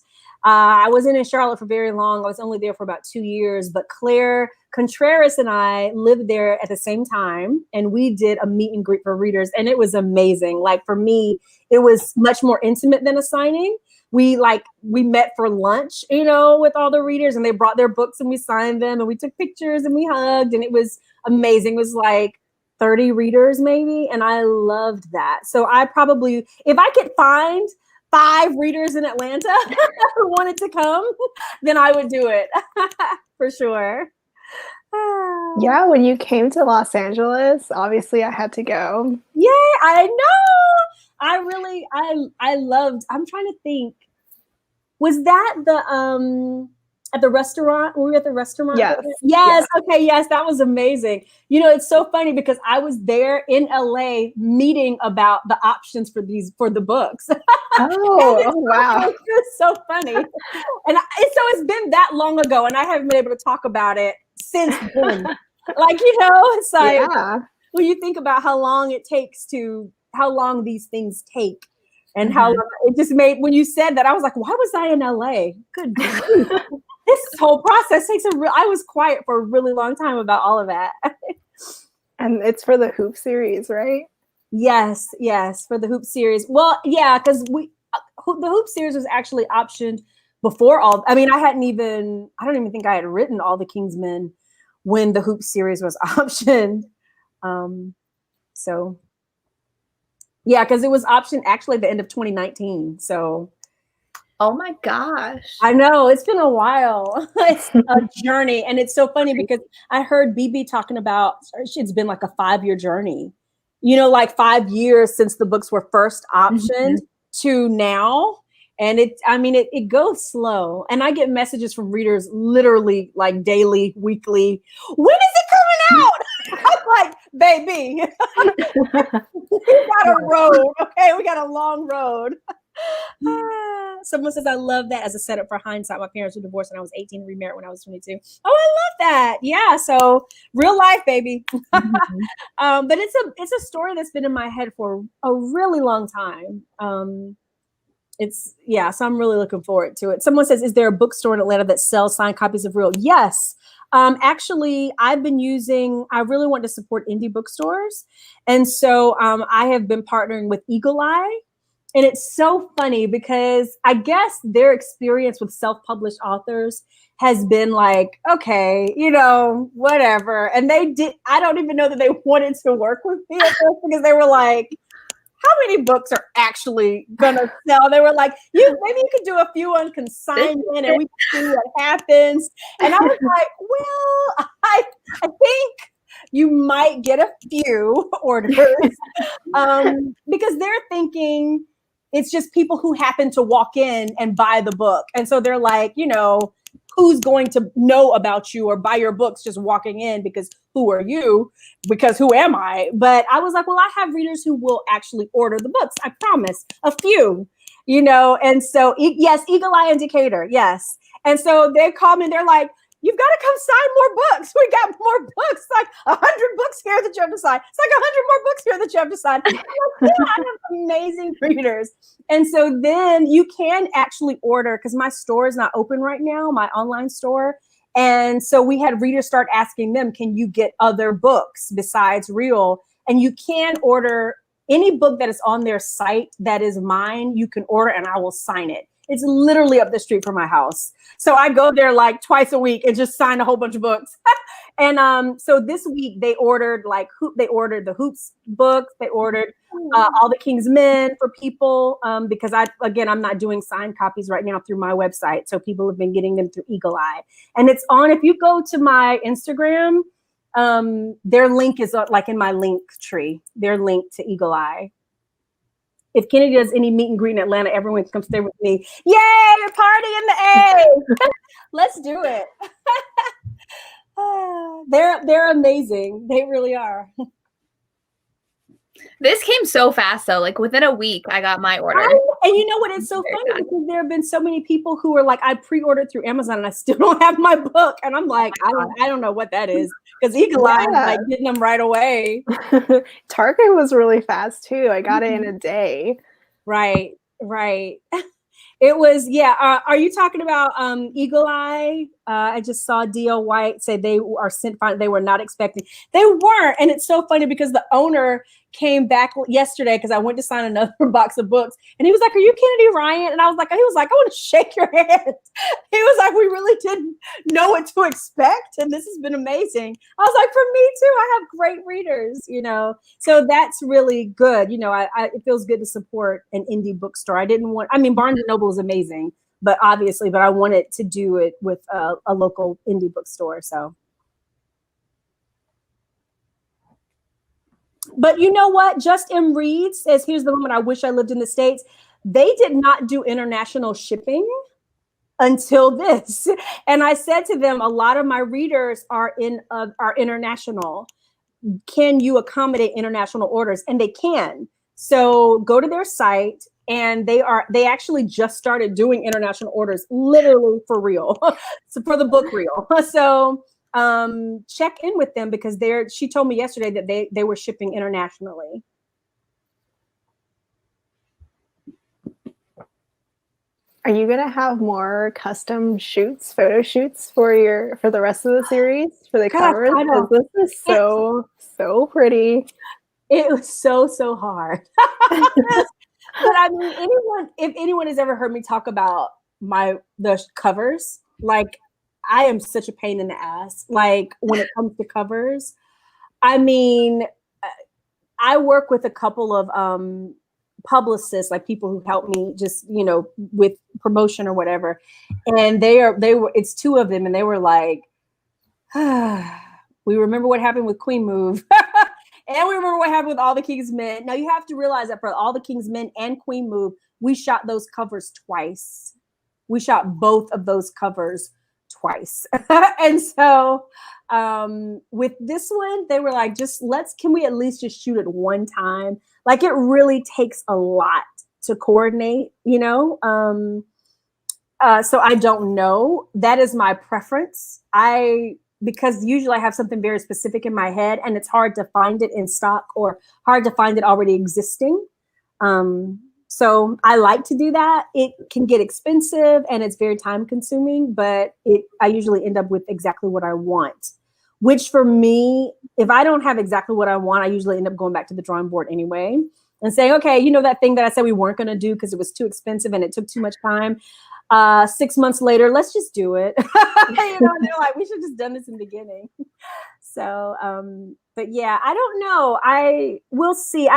I wasn't in Charlotte for very long. I was only there for about 2 years, but Claire Contreras and I lived there at the same time, and we did a meet and greet for readers, and it was amazing. Like, for me, it was much more intimate than a signing. We met for lunch, you know, with all the readers, and they brought their books and we signed them and we took pictures and we hugged, and it was amazing. It was like 30 readers maybe, and I loved that. So I probably, if I could find 5 readers in Atlanta who wanted to come, then I would do it for sure. Yeah, when you came to Los Angeles, obviously I had to go. Yeah, I know. I loved, I'm trying to think. Was that the at the restaurant? Were we at the restaurant? Yes. Yes. Yeah. Okay. Yes, that was amazing. You know, it's so funny because I was there in LA meeting about the options for the books. Oh, wow. It's so funny. So it's been that long ago, and I haven't been able to talk about it since then. Like, you know, it's like, when you think about how long these things take. And how it just made, when you said that, I was like, why was I in LA? Good grief. This whole process takes I was quiet for a really long time about all of that. And it's for the Hoop series, right? Yes, for the Hoop series. Well, yeah, because the Hoop series was actually optioned before I don't even think I had written All the King's Men when the Hoop series was optioned. So yeah, because it was optioned actually at the end of 2019. So, oh my gosh, I know, it's been a while. It's a journey, and it's so funny because I heard BB talking about it's been like a 5-year journey. You know, like 5 years since the books were first optioned to now, and it goes slow. And I get messages from readers literally like daily, weekly. When is it coming out? I'm like, baby, we got a road. Okay, we got a long road. Someone says, I love that as a setup for hindsight. My parents were divorced when I was 18, remarried when I was 22. Oh, I love that. Yeah, so real life, baby. But it's a story that's been in my head for a really long time. So I'm really looking forward to it. Someone says, is there a bookstore in Atlanta that sells signed copies of Real? Yes. Actually, I really want to support indie bookstores. And so I have been partnering with Eagle Eye. And it's so funny because I guess their experience with self-published authors has been like, okay, you know, whatever. And I don't even know that they wanted to work with me at first because they were like, how many books are actually gonna sell? They were like, maybe you could do a few on consignment and we can see what happens. And I was like, well, I think you might get a few orders because they're thinking it's just people who happen to walk in and buy the book. And so they're like, you know, who's going to know about you or buy your books just walking in, because who are you? Because who am I? But I was like, well, I have readers who will actually order the books. I promise, a few, you know? And so, yes, Eagle Eye Indicator, yes. And so they call me and they're like, you've got to come sign more books. We got more books, like 100 books here that you have to sign. It's like 100 more books here that you have to sign. I'm like, yeah, I have amazing readers. And so then you can actually order, because my store is not open right now, my online store. And so we had readers start asking them, can you get other books besides Real? And you can order any book that is on their site that is mine, you can order and I will sign it. It's literally up the street from my house. So I go there like twice a week and just sign a whole bunch of books. And so this week they ordered the Hoops books. They ordered All the King's Men for people because I'm not doing signed copies right now through my website. So people have been getting them through Eagle Eye. And it's on, if you go to my Instagram, their link is like in my link tree. Their link to Eagle Eye. If Kennedy does any meet and greet in Atlanta, everyone can come stay with me. Yay, party in the A. Let's do it. They're amazing. They really are. This came so fast though. Like within a week, I got my order. And you know what? It's so funny because there have been so many people who are like, I pre-ordered through Amazon and I still don't have my book. And I'm like, I don't know what that is because Eagle Eye is like getting them right away. Target was really fast too. I got it in a day. Right. It was, are you talking about Eagle Eye? I just saw D.L. White say they were not expecting. They weren't. And it's so funny because the owner came back yesterday because I went to sign another box of books. And he was like, are you Kennedy Ryan? And I was like, I want to shake your hand. He was like, we really didn't know what to expect. And this has been amazing. I was like, for me too, I have great readers, So that's really good. It feels good to support an indie bookstore. Barnes & Noble is amazing, but I wanted to do it with a local indie bookstore. So. But you know what? Just M. Reed says, here's the moment I wish I lived in the States. They did not do international shipping until this. And I said to them, a lot of my readers are international. Can you accommodate international orders? And they can. So go to their site and they actually just started doing international orders, literally for real. So for the book reel. So check in with them because she told me yesterday that they were shipping internationally. Are you gonna have more custom photo shoots for the rest of the series for the covers? Because this is so pretty. It was so hard. But if anyone has ever heard me talk about the covers, like I am such a pain in the ass. Like when it comes to covers, I work with a couple of publicists, like people who help me just, with promotion or whatever. And it's two of them. And they were like, we remember what happened with Queen Move. And we remember what happened with All the King's Men. Now you have to realize that for All the King's Men and Queen Move, we shot those covers twice. We shot both of those covers twice. And so with this one, they were like, can we at least just shoot it one time? Like it really takes a lot to coordinate, so I don't know. That is my preference. Because usually I have something very specific in my head and it's hard to find it in stock or hard to find it already existing. So I like to do that. It can get expensive and it's very time consuming, but I usually end up with exactly what I want, which for me, if I don't have exactly what I want, I usually end up going back to the drawing board anyway and saying, okay, that thing that I said we weren't going to do because it was too expensive and it took too much time. 6 months later, let's just do it. And they're like, we should have just done this in the beginning. So, but yeah, I don't know. We'll see.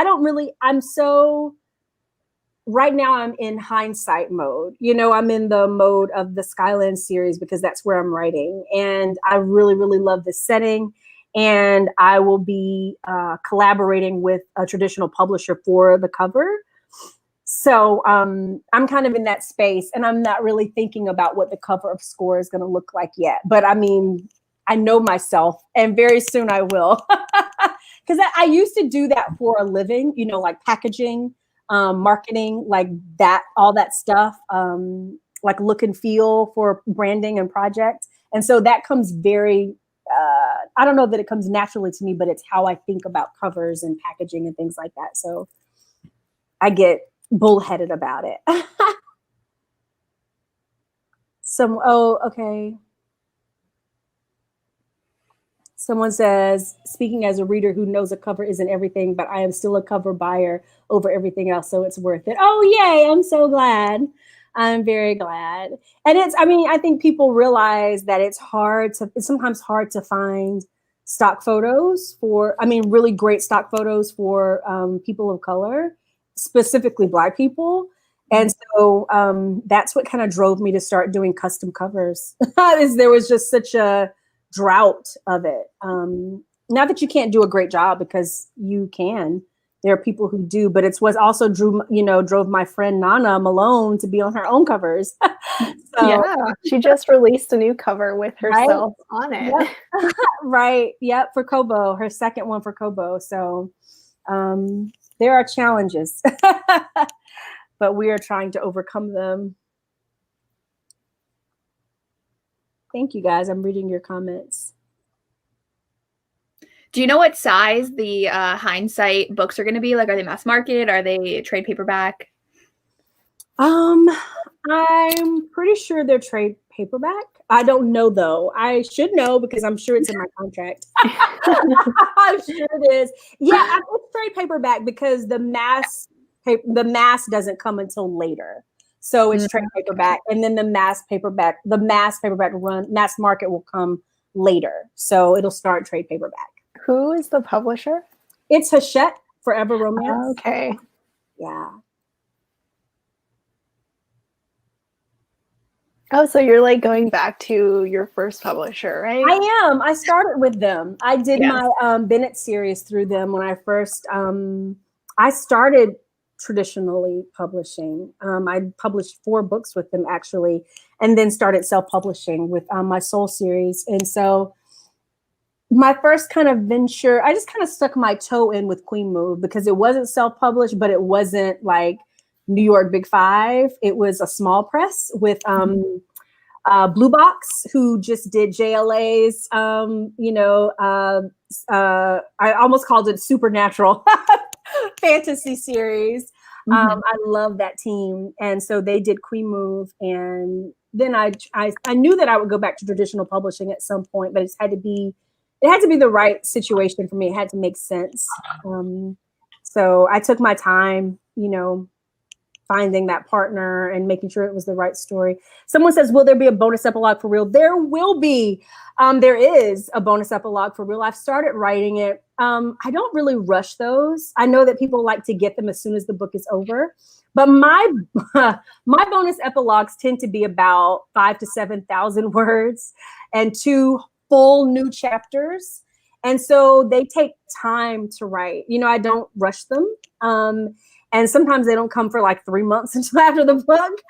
Right now I'm in hindsight mode. I'm in the mode of the Skyland series because that's where I'm writing. And I really, really love this setting. And I will be collaborating with a traditional publisher for the cover. So I'm kind of in that space and I'm not really thinking about what the cover of Score is going to look like yet. But I know myself and very soon I will. Because I used to do that for a living, like packaging, marketing, like that, all that stuff, like look and feel for branding and projects. And so that comes very, I don't know that it comes naturally to me, but it's how I think about covers and packaging and things like that. So I get bullheaded about it. Okay. Someone says, speaking as a reader who knows a cover isn't everything, but I am still a cover buyer over everything else, so it's worth it. Oh, yay, I'm so glad. I'm very glad. And I think people realize that it's sometimes hard to find stock photos really great stock photos for people of color, specifically Black people. And so that's what kind of drove me to start doing custom covers. There was just such a drought of it. Not that you can't do a great job, because you can. There are people who do, but it's what also drove my friend Nana Malone to be on her own covers. Yeah, she just released a new cover with herself on it. Yep. Right. Yep. For Kobo, her second one for Kobo. So there are challenges, but we are trying to overcome them. Thank you, guys. I'm reading your comments. Do you know what size the Hindsight books are going to be? Like, are they mass market? Are they trade paperback? I'm pretty sure they're trade paperback. I don't know, though. I should know, because I'm sure it's in my contract. I'm sure it is. Yeah, it's trade paperback, because the mass doesn't come until later. So it's trade paperback, and then the mass paperback mass market will come later. So it'll start trade paperback. Who is the publisher? It's Hachette, Forever Romance. Okay. Yeah. Oh, so you're like going back to your first publisher, right? I am. I started with them. I did my Bennett series through them when I first, I started traditionally publishing. I published 4 books with them, actually, and then started self-publishing with my Soul series. And so my first kind of venture, I just kind of stuck my toe in with Queen Move, because it wasn't self-published, but it wasn't like New York Big Five. It was a small press with Blue Box, who just did JLA's, I almost called it Supernatural fantasy series. I love that team. And so they did Queen Move. And then I knew that I would go back to traditional publishing at some point, but it had to be the right situation for me. It had to make sense. So I took my time, finding that partner and making sure it was the right story. Someone says, will there be a bonus epilogue for real? There will be. There is a bonus epilogue for real. I've started writing it. I don't really rush those. I know that people like to get them as soon as the book is over. But my bonus epilogues tend to be about 5,000 to 7,000 words and 2 full new chapters. And so they take time to write. I don't rush them. And sometimes they don't come for like 3 months until after the book.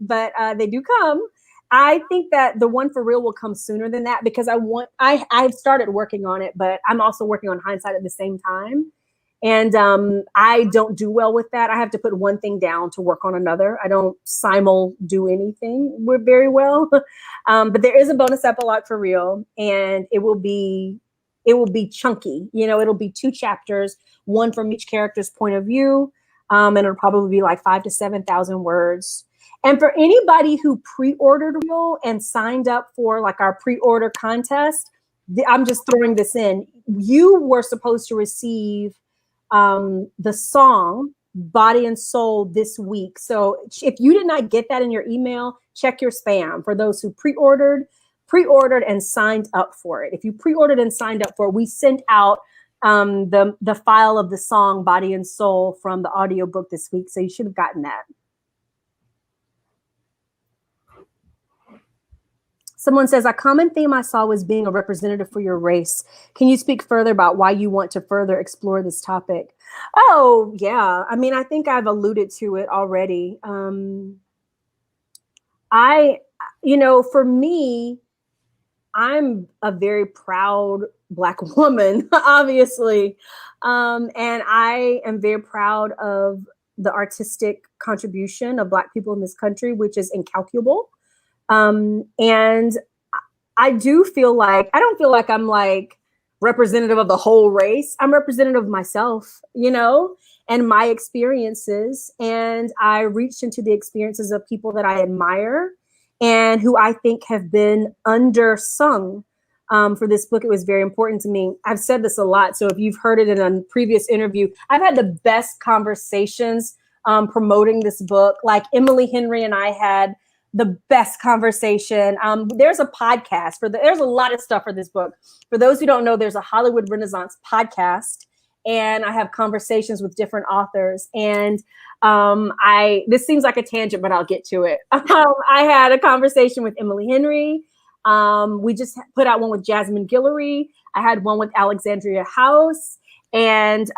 But they do come. I think that the one for real will come sooner than that, because I've started working on it, but I'm also working on Hindsight at the same time. And I don't do well with that. I have to put one thing down to work on another. I don't simul do anything very well. But there is a bonus epilogue for real, and it will be chunky. It'll be 2 chapters, one from each character's point of view. And it'll probably be like 5,000 to 7,000 words. And for anybody who pre-ordered Real and signed up for like our pre-order contest, I'm just throwing this in. You were supposed to receive the song Body and Soul this week. So if you did not get that in your email, check your spam. For those who pre-ordered and signed up for it. If you pre-ordered and signed up for it, we sent out the file of the song Body and Soul from the audiobook this week. So you should have gotten that. Someone says, a common theme I saw was being a representative for your race. Can you speak further about why you want to further explore this topic? Oh, yeah. I mean, I think I've alluded to it already. For me, I'm a very proud Black woman, obviously. And I am very proud of the artistic contribution of Black people in this country, which is incalculable. And I do feel like, I don't feel like I'm like representative of the whole race. I'm representative of myself, and my experiences. And I reached into the experiences of people that I admire and who I think have been undersung. For this book, it was very important to me. I've said this a lot. So if you've heard it in a previous interview, I've had the best conversations promoting this book. Like Emily Henry and I had the best conversation. There's a podcast there's a lot of stuff for this book. For those who don't know, there's a Hollywood Renaissance podcast, and I have conversations with different authors. And this seems like a tangent, but I'll get to it. I had a conversation with Emily Henry. We just put out one with Jasmine Guillory. I had one with Alexandria House. And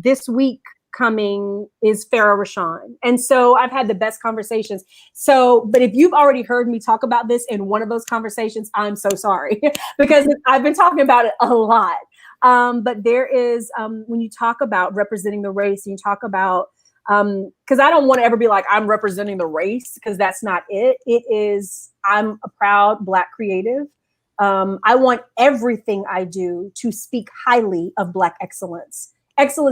this week coming is Farah Rashan. And so I've had the best conversations. So, but if you've already heard me talk about this in one of those conversations, I'm so sorry because I've been talking about it a lot. But there is, when you talk about representing the race, and you talk about, because I don't want to ever be like, I'm representing the race, because that's not it. It is, I'm a proud Black creative. I want everything I do to speak highly of Black excellence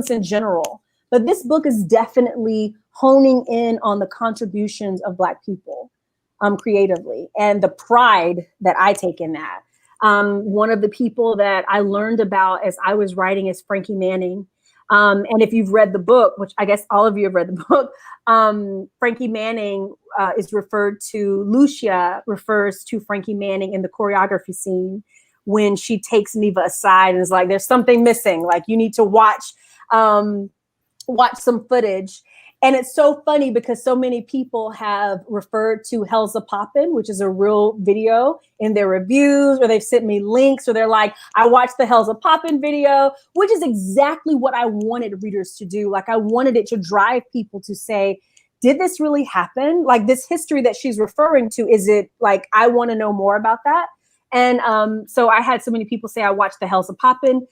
in general. But this book is definitely honing in on the contributions of Black people creatively, and the pride that I take in that. One of the people that I learned about as I was writing is Frankie Manning. And if you've read the book, which I guess all of you have read the book, Frankie Manning is referred to, Lucia refers to Frankie Manning in the choreography scene when she takes Neva aside and is like, there's something missing, like you need to watch some footage. And it's so funny because so many people have referred to Hell's a Poppin', which is a real video, in their reviews, or they've sent me links, or they're like, I watched the Hell's a Poppin' video, which is exactly what I wanted readers to do. Like I wanted it to drive people to say, did this really happen? Like this history that she's referring to, is it like, I want to know more about that. And so I had so many people say, I watched the Hell's a Poppin'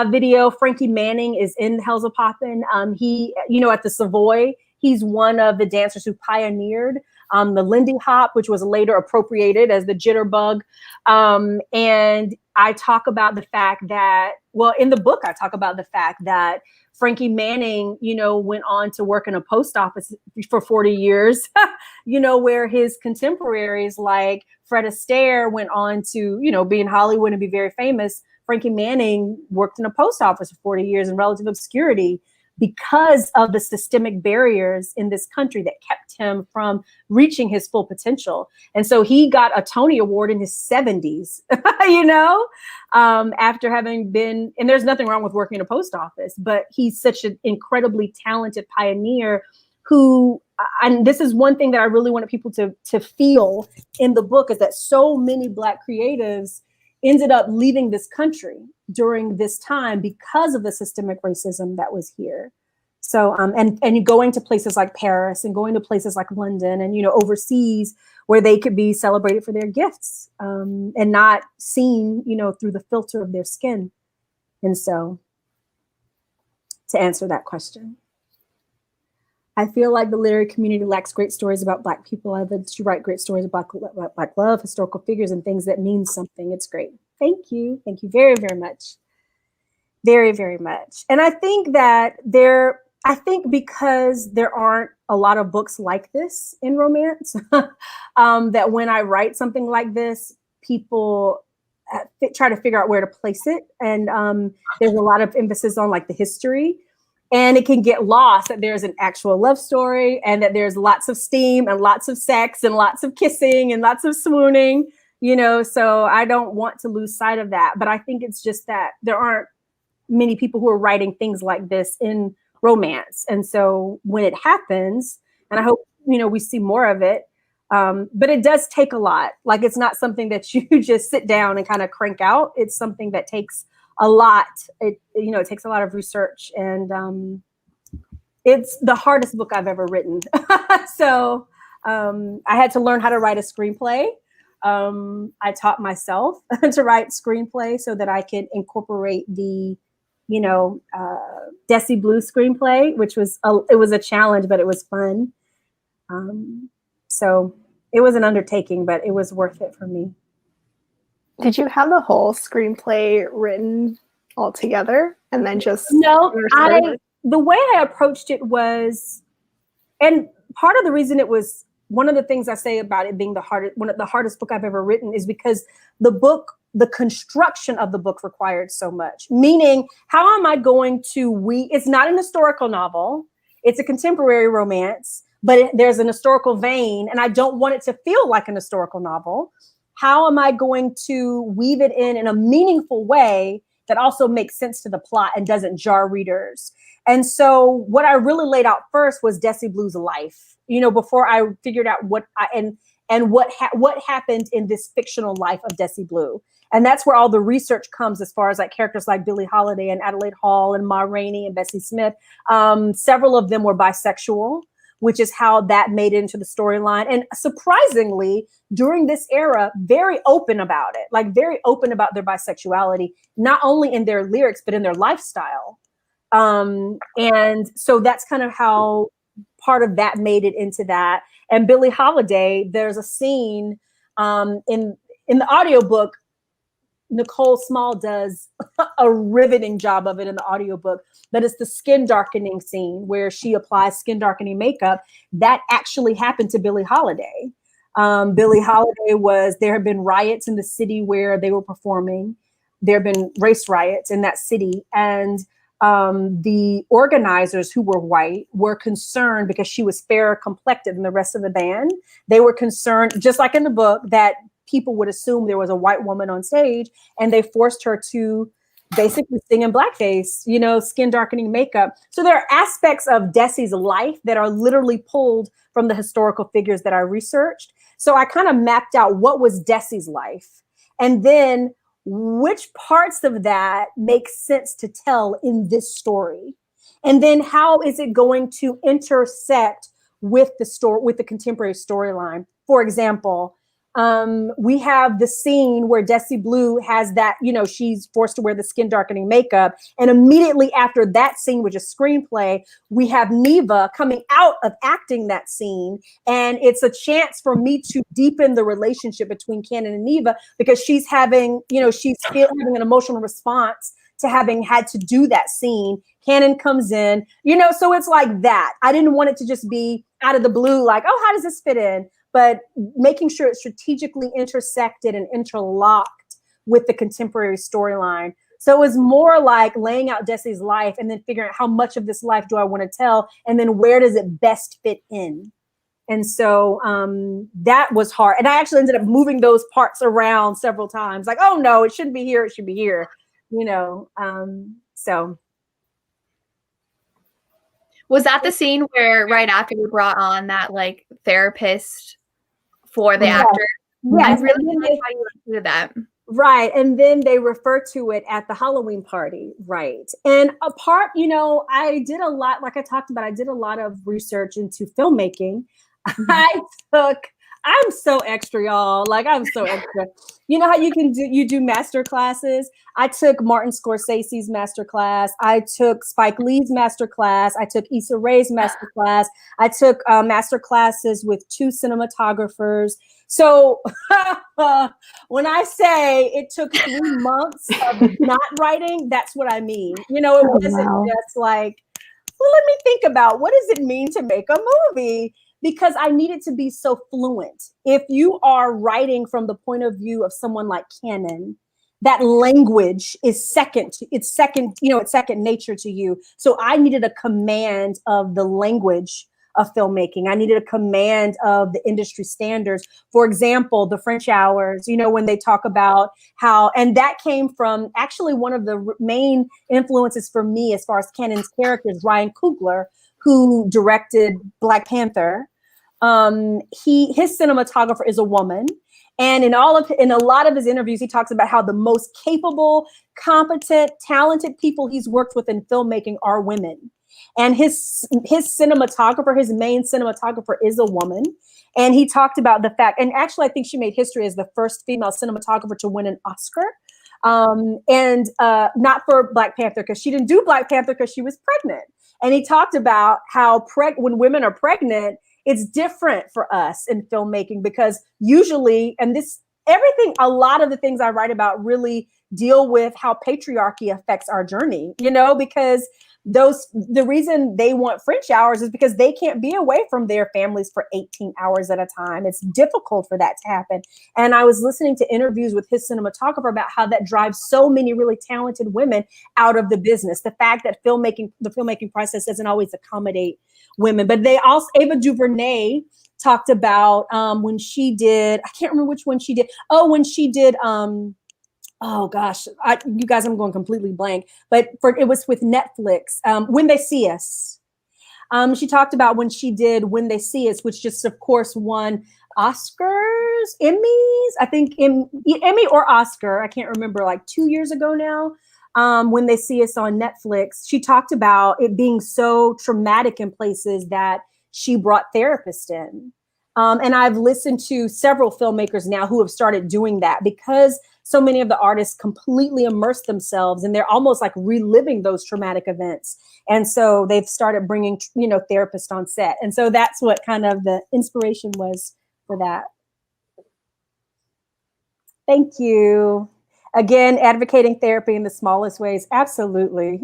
video. Frankie Manning is in Hell's a Poppin'. He, at the Savoy, he's one of the dancers who pioneered the Lindy Hop, which was later appropriated as the jitterbug. And I talk about the fact that, well, in the book, I talk about the fact that Frankie Manning, went on to work in a post office for 40 years, where his contemporaries like Fred Astaire went on to, be in Hollywood and be very famous. Frankie Manning worked in a post office for 40 years in relative obscurity because of the systemic barriers in this country that kept him from reaching his full potential. And so he got a Tony Award in his 70s, after having been, and there's nothing wrong with working in a post office, but he's such an incredibly talented pioneer who, and this is one thing that I really wanted people to feel in the book, is that so many Black creatives ended up leaving this country during this time because of the systemic racism that was here. So, and going to places like Paris and going to places like London and, overseas, where they could be celebrated for their gifts and not seen, through the filter of their skin. And so, to answer that question, I feel like the literary community lacks great stories about Black people. I'd love to write great stories about Black love, historical figures, and things that mean something. It's great. Thank you. Thank you very, very much. Very, very much. And I think that because there aren't a lot of books like this in romance, that when I write something like this, people try to figure out where to place it. And there's a lot of emphasis on like the history. And it can get lost that there's an actual love story and that there's lots of steam and lots of sex and lots of kissing and lots of swooning, so I don't want to lose sight of that. But I think it's just that there aren't many people who are writing things like this in romance. And so when it happens, and I hope, we see more of it, but it does take a lot. Like it's not something that you just sit down and kind of crank out. It's something that takes a lot. It takes a lot of research, and it's the hardest book I've ever written. So I had to learn how to write a screenplay. I taught myself to write screenplay so that I could incorporate the, Desi Blue screenplay, which was a challenge, but it was fun. So it was an undertaking, but it was worth it for me. Did you have the whole screenplay written all together and then just... No, the way I approached it was, and part of the reason it was, one of the things I say about it being one of the hardest book I've ever written is because the construction of the book required so much. Meaning, how am I going to it's not an historical novel. It's a contemporary romance, but there's an historical vein, and I don't want it to feel like an historical novel. How am I going to weave it in a meaningful way that also makes sense to the plot and doesn't jar readers? And so what I really laid out first was Desi Blue's life, before I figured out what happened in this fictional life of Desi Blue. And that's where all the research comes, as far as like characters like Billie Holiday and Adelaide Hall and Ma Rainey and Bessie Smith. Several of them were bisexual, which is how that made it into the storyline. And surprisingly, during this era, very open about it, like very open about their bisexuality, not only in their lyrics, but in their lifestyle. And so that's kind of how part of that made it into that. And Billie Holiday, there's a scene in the audiobook. Nicole Small does a riveting job of it in the audiobook. That is the skin darkening scene where she applies skin darkening makeup. That actually happened to Billie Holiday. Billie Holiday there have been riots in the city where they were performing. There have been race riots in that city. And the organizers, who were white, were concerned because she was fairer complected than the rest of the band. They were concerned, just like in the book, that people would assume there was a white woman on stage, and they forced her to basically sing in blackface, skin darkening makeup. So there are aspects of Desi's life that are literally pulled from the historical figures that I researched. So I kind of mapped out what was Desi's life, and then which parts of that make sense to tell in this story, and then how is it going to intersect with the contemporary storyline. For example, we have the scene where Desi Blue has that, she's forced to wear the skin darkening makeup. And immediately after that scene, which is screenplay, we have Neva coming out of acting that scene. And it's a chance for me to deepen the relationship between Canon and Neva, because she's having an emotional response to having had to do that scene. Canon comes in, so it's like that. I didn't want it to just be out of the blue, like, oh, how does this fit in? But making sure it's strategically intersected and interlocked with the contemporary storyline. So it was more like laying out Desi's life and then figuring out how much of this life do I want to tell, and then where does it best fit in? And so that was hard. And I actually ended up moving those parts around several times. Like, oh no, it shouldn't be here, it should be here. So. Was that the scene where right after you brought on that like therapist for the actor? Yes. I really like how you included that. Right. And then they refer to it at the Halloween party. Right. And I did a lot, like I talked about, I did a lot of research into filmmaking. I'm so extra, y'all. Like, I'm so extra. You know how you do master classes? I took Martin Scorsese's master class. I took Spike Lee's master class. I took Issa Rae's master class. I took master classes with 2 cinematographers. So when I say it took 3 months of not writing, that's what I mean. It wasn't just like, well, let me think about what does it mean to make a movie? Because I needed to be so fluent. If you are writing from the point of view of someone like Canon, that language is second nature to you. So I needed a command of the language of filmmaking. I needed a command of the industry standards. For example, the French hours, when they talk about how, and that came from actually one of the main influences for me as far as Canon's characters, Ryan Coogler, who directed Black Panther. His cinematographer is a woman. And in a lot of his interviews, he talks about how the most capable, competent, talented people he's worked with in filmmaking are women. And his cinematographer, his main cinematographer, is a woman. And he talked about the fact, and actually I think she made history as the first female cinematographer to win an Oscar. And not for Black Panther, because she didn't do Black Panther because she was pregnant. And he talked about how when women are pregnant, it's different for us in filmmaking, because usually, a lot of the things I write about really deal with how patriarchy affects our journey, because the reason they want French hours is because they can't be away from their families for 18 hours at a time. It's difficult for that to happen. And I was listening to interviews with his cinematographer about how that drives so many really talented women out of the business. The fact that the filmmaking process doesn't always accommodate women. But they also, Ava DuVernay talked about when she did, I can't remember which one she did. Oh, when she did, oh gosh, you guys, I'm going completely blank. But it was with Netflix, When They See Us. She talked about when she did When They See Us, which just, of course, won Oscars, Emmys, I think Emmy or Oscar. I can't remember, like 2 years ago now. When They See Us on Netflix, she talked about it being so traumatic in places that she brought therapists in. And I've listened to several filmmakers now who have started doing that because so many of the artists completely immerse themselves and they're almost like reliving those traumatic events. And so they've started bringing, therapists on set. And so that's what kind of the inspiration was for that. Thank you. Again, advocating therapy in the smallest ways. Absolutely.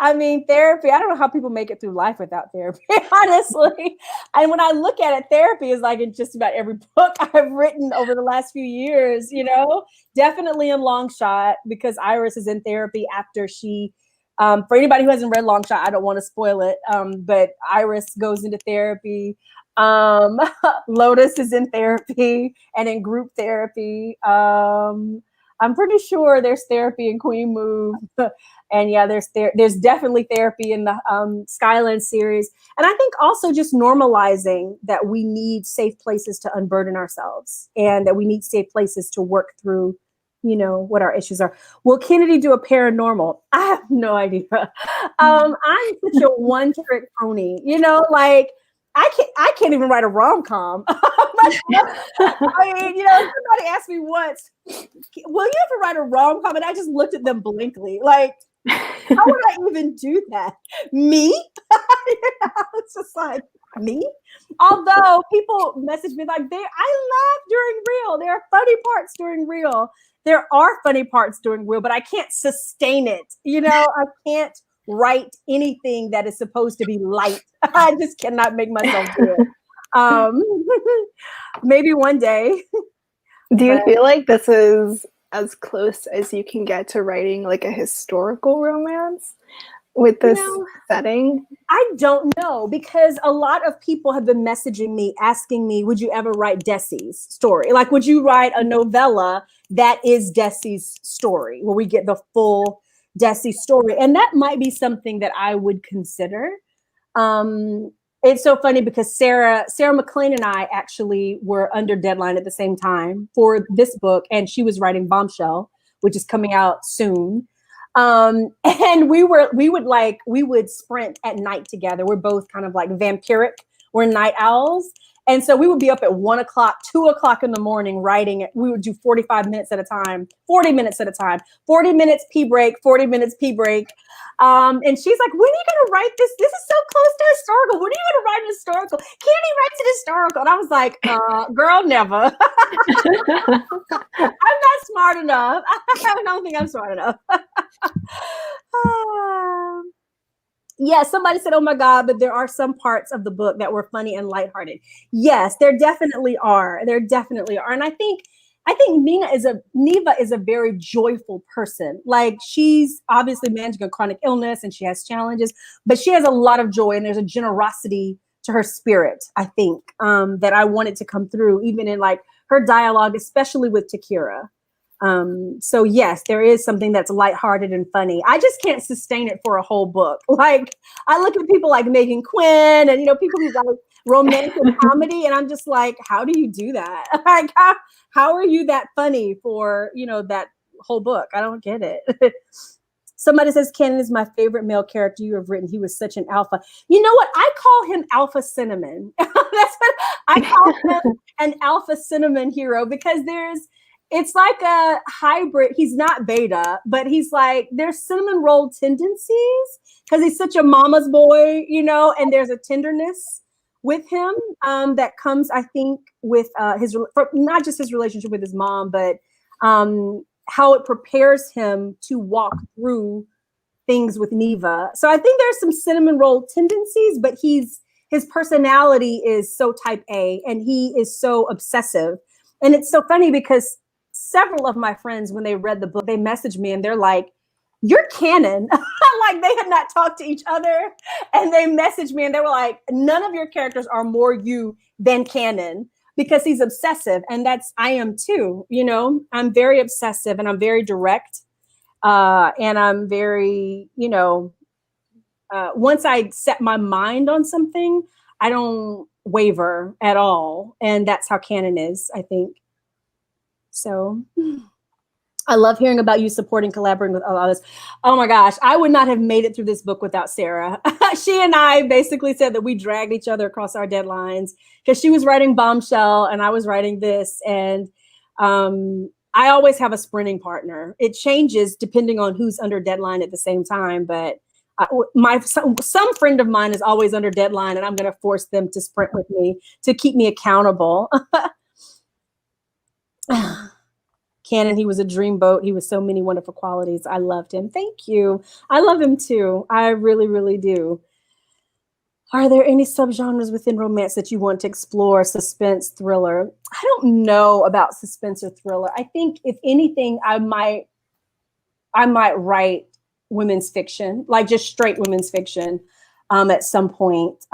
I mean, therapy, I don't know how people make it through life without therapy, honestly. And when I look at it, therapy is like in just about every book I've written over the last few years, definitely in Long Shot, because Iris is in therapy after she, for anybody who hasn't read Long Shot, I don't want to spoil it, but Iris goes into therapy. Lotus is in therapy and in group therapy. I'm pretty sure there's therapy in Queen Move. And yeah, there's definitely therapy in the Skyland series. And I think also just normalizing that we need safe places to unburden ourselves and that we need safe places to work through, what our issues are. Will Kennedy do a paranormal? I have no idea. I'm such a one-trick pony, I can't even write a rom-com. I mean, somebody asked me once, will you ever write a rom-com? And I just looked at them blankly, like, how would I even do that? Me? It's just like, me? Although people message me like, I laugh during reel. There are funny parts during reel. There are funny parts during reel, but I can't sustain it. I can't write anything that is supposed to be light. I just cannot make myself do it. Maybe one day. Do you feel like this is as close as you can get to writing like a historical romance with this setting? I don't know, because a lot of people have been messaging me asking me, would you ever write Desi's story? Like, would you write a novella that is Desi's story, where we get the full Desi story? And that might be something that I would consider. It's so funny because Sarah McLean and I actually were under deadline at the same time for this book, and she was writing Bombshell, which is coming out soon. And we would sprint at night together. We're both kind of like vampiric. We're night owls. And so we would be up at 1 o'clock, 2 o'clock in the morning writing it. We would do 45 minutes at a time, 40 minutes at a time, 40 minutes pee break, 40 minutes pee break. And she's like, when are you going to write this? This is so close to historical. When are you going to write an historical? Kenny writes an historical. And I was like, girl, never. I'm not smart enough. I don't think I'm smart enough. Yeah, somebody said, oh my God, but there are some parts of the book that were funny and lighthearted. Yes, there definitely are. There definitely are. And I think Neva is a very joyful person. Like, she's obviously managing a chronic illness and she has challenges, but she has a lot of joy and there's a generosity to her spirit, I think, that I wanted to come through even in like her dialogue, especially with Takira. So yes, there is something that's lighthearted and funny. I just can't sustain it for a whole book. Like, I look at people like Megan Quinn and, people who like romantic comedy, and I'm just like, how do you do that? Like, how are you that funny for, that whole book? I don't get it. Somebody says, Ken is my favorite male character you have written. He was such an alpha. You know what? I call him Alpha Cinnamon. That's what I call him, an Alpha Cinnamon hero, because it's like a hybrid. He's not beta, but he's like, there's cinnamon roll tendencies because he's such a mama's boy, and there's a tenderness with him that comes, I think, with not just his relationship with his mom, but how it prepares him to walk through things with Neva. So I think there's some cinnamon roll tendencies, but his personality is so type A, and he is so obsessive. And it's so funny because several of my friends, when they read the book, they messaged me and they're like, "You're canon." Like they had not talked to each other, and they messaged me and they were like, "None of your characters are more you than canon," because he's obsessive. And I am too, you know. I'm very obsessive and I'm very direct. And I'm very, you know, once I set my mind on something, I don't waver at all. And that's how canon is, I think. So I love hearing about you supporting, collaborating with others. Oh my gosh, I would not have made it through this book without Sarah. She and I basically said that we dragged each other across our deadlines because she was writing Bombshell and I was writing this. And I always have a sprinting partner. It changes depending on who's under deadline at the same time. But some friend of mine is always under deadline, and I'm going to force them to sprint with me to keep me accountable. Cannon, he was a dreamboat. He was so many wonderful qualities. I loved him. Thank you. I love him too. I really, really do. Are there any subgenres within romance that you want to explore? Suspense, thriller? I don't know about suspense or thriller. I think if anything, I might write women's fiction, like just straight women's fiction, at some point.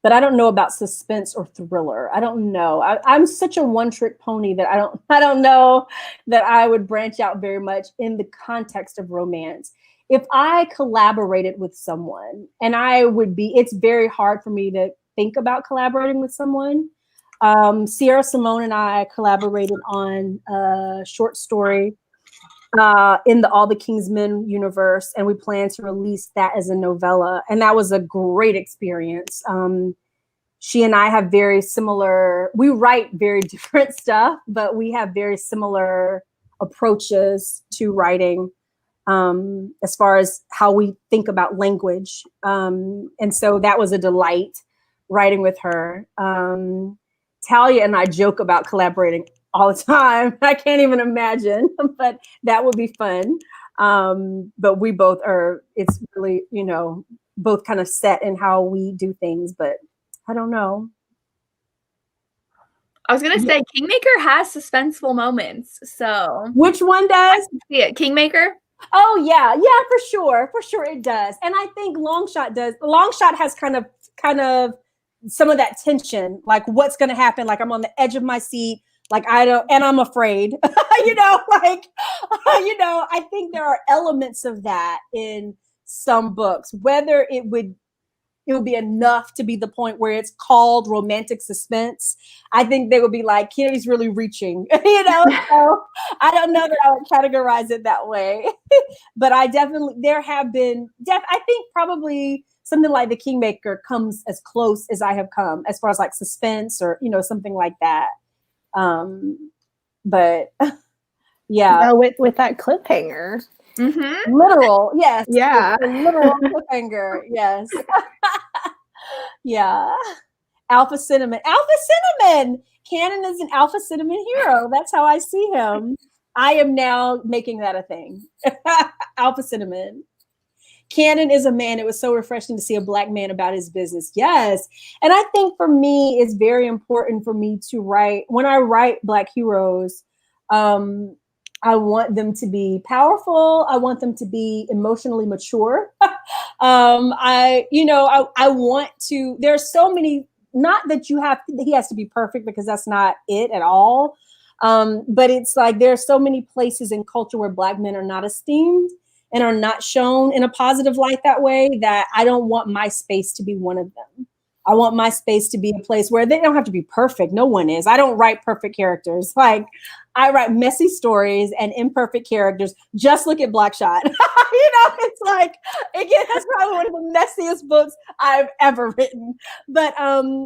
But I don't know about suspense or thriller. I don't know. I'm such a one-trick pony that I don't know that I would branch out very much in the context of romance. If I collaborated with someone, and it's very hard for me to think about collaborating with someone. Sierra Simone and I collaborated on a short story in the All the King's Men universe, and we plan to release that as a novella. And that was a great experience. She and I have we write very different stuff, but we have very similar approaches to writing. As far as how we think about language. And so that was a delight writing with her. Talia and I joke about collaborating all the time. I can't even imagine, but that would be fun. But we both it's really, you know, both kind of set in how we do things, but I don't know. I was gonna say Kingmaker has suspenseful moments. So which one does? See it, Kingmaker. Oh yeah, for sure it does. And I think Longshot does. Longshot has kind of some of that tension, like what's going to happen. Like I'm on the edge of my seat, like and I'm afraid, you know, like, you know, I think there are elements of that in some books, whether it would be enough to be the point where it's called romantic suspense. I think they would be like, Kennedy's really reaching, you know? So I don't know that I would categorize it that way. But I definitely, there have been, I think probably something like The Kingmaker comes as close as I have come as far as like suspense or, you know, something like that. But yeah. With that cliffhanger. Mm-hmm. Literal, yes. Yeah. Literal cliffhanger, yes. Yeah. Alpha Cinnamon. Cannon is an Alpha Cinnamon hero. That's how I see him. I am now making that a thing. Alpha Cinnamon. Cannon is a man. It was so refreshing to see a Black man about his business. Yes. And I think for me, it's very important for me to write, when I write Black heroes, I want them to be powerful. I want them to be emotionally mature. I want to, there's so many, not that he has to be perfect, because that's not it at all. But it's like, there are so many places in culture where Black men are not esteemed and are not shown in a positive light that way, that I don't want my space to be one of them. I want my space to be a place where they don't have to be perfect. No one is. I don't write perfect characters. Like, I write messy stories and imperfect characters. Just look at Blackshot. You know, it's like, again, that's probably one of the messiest books I've ever written. But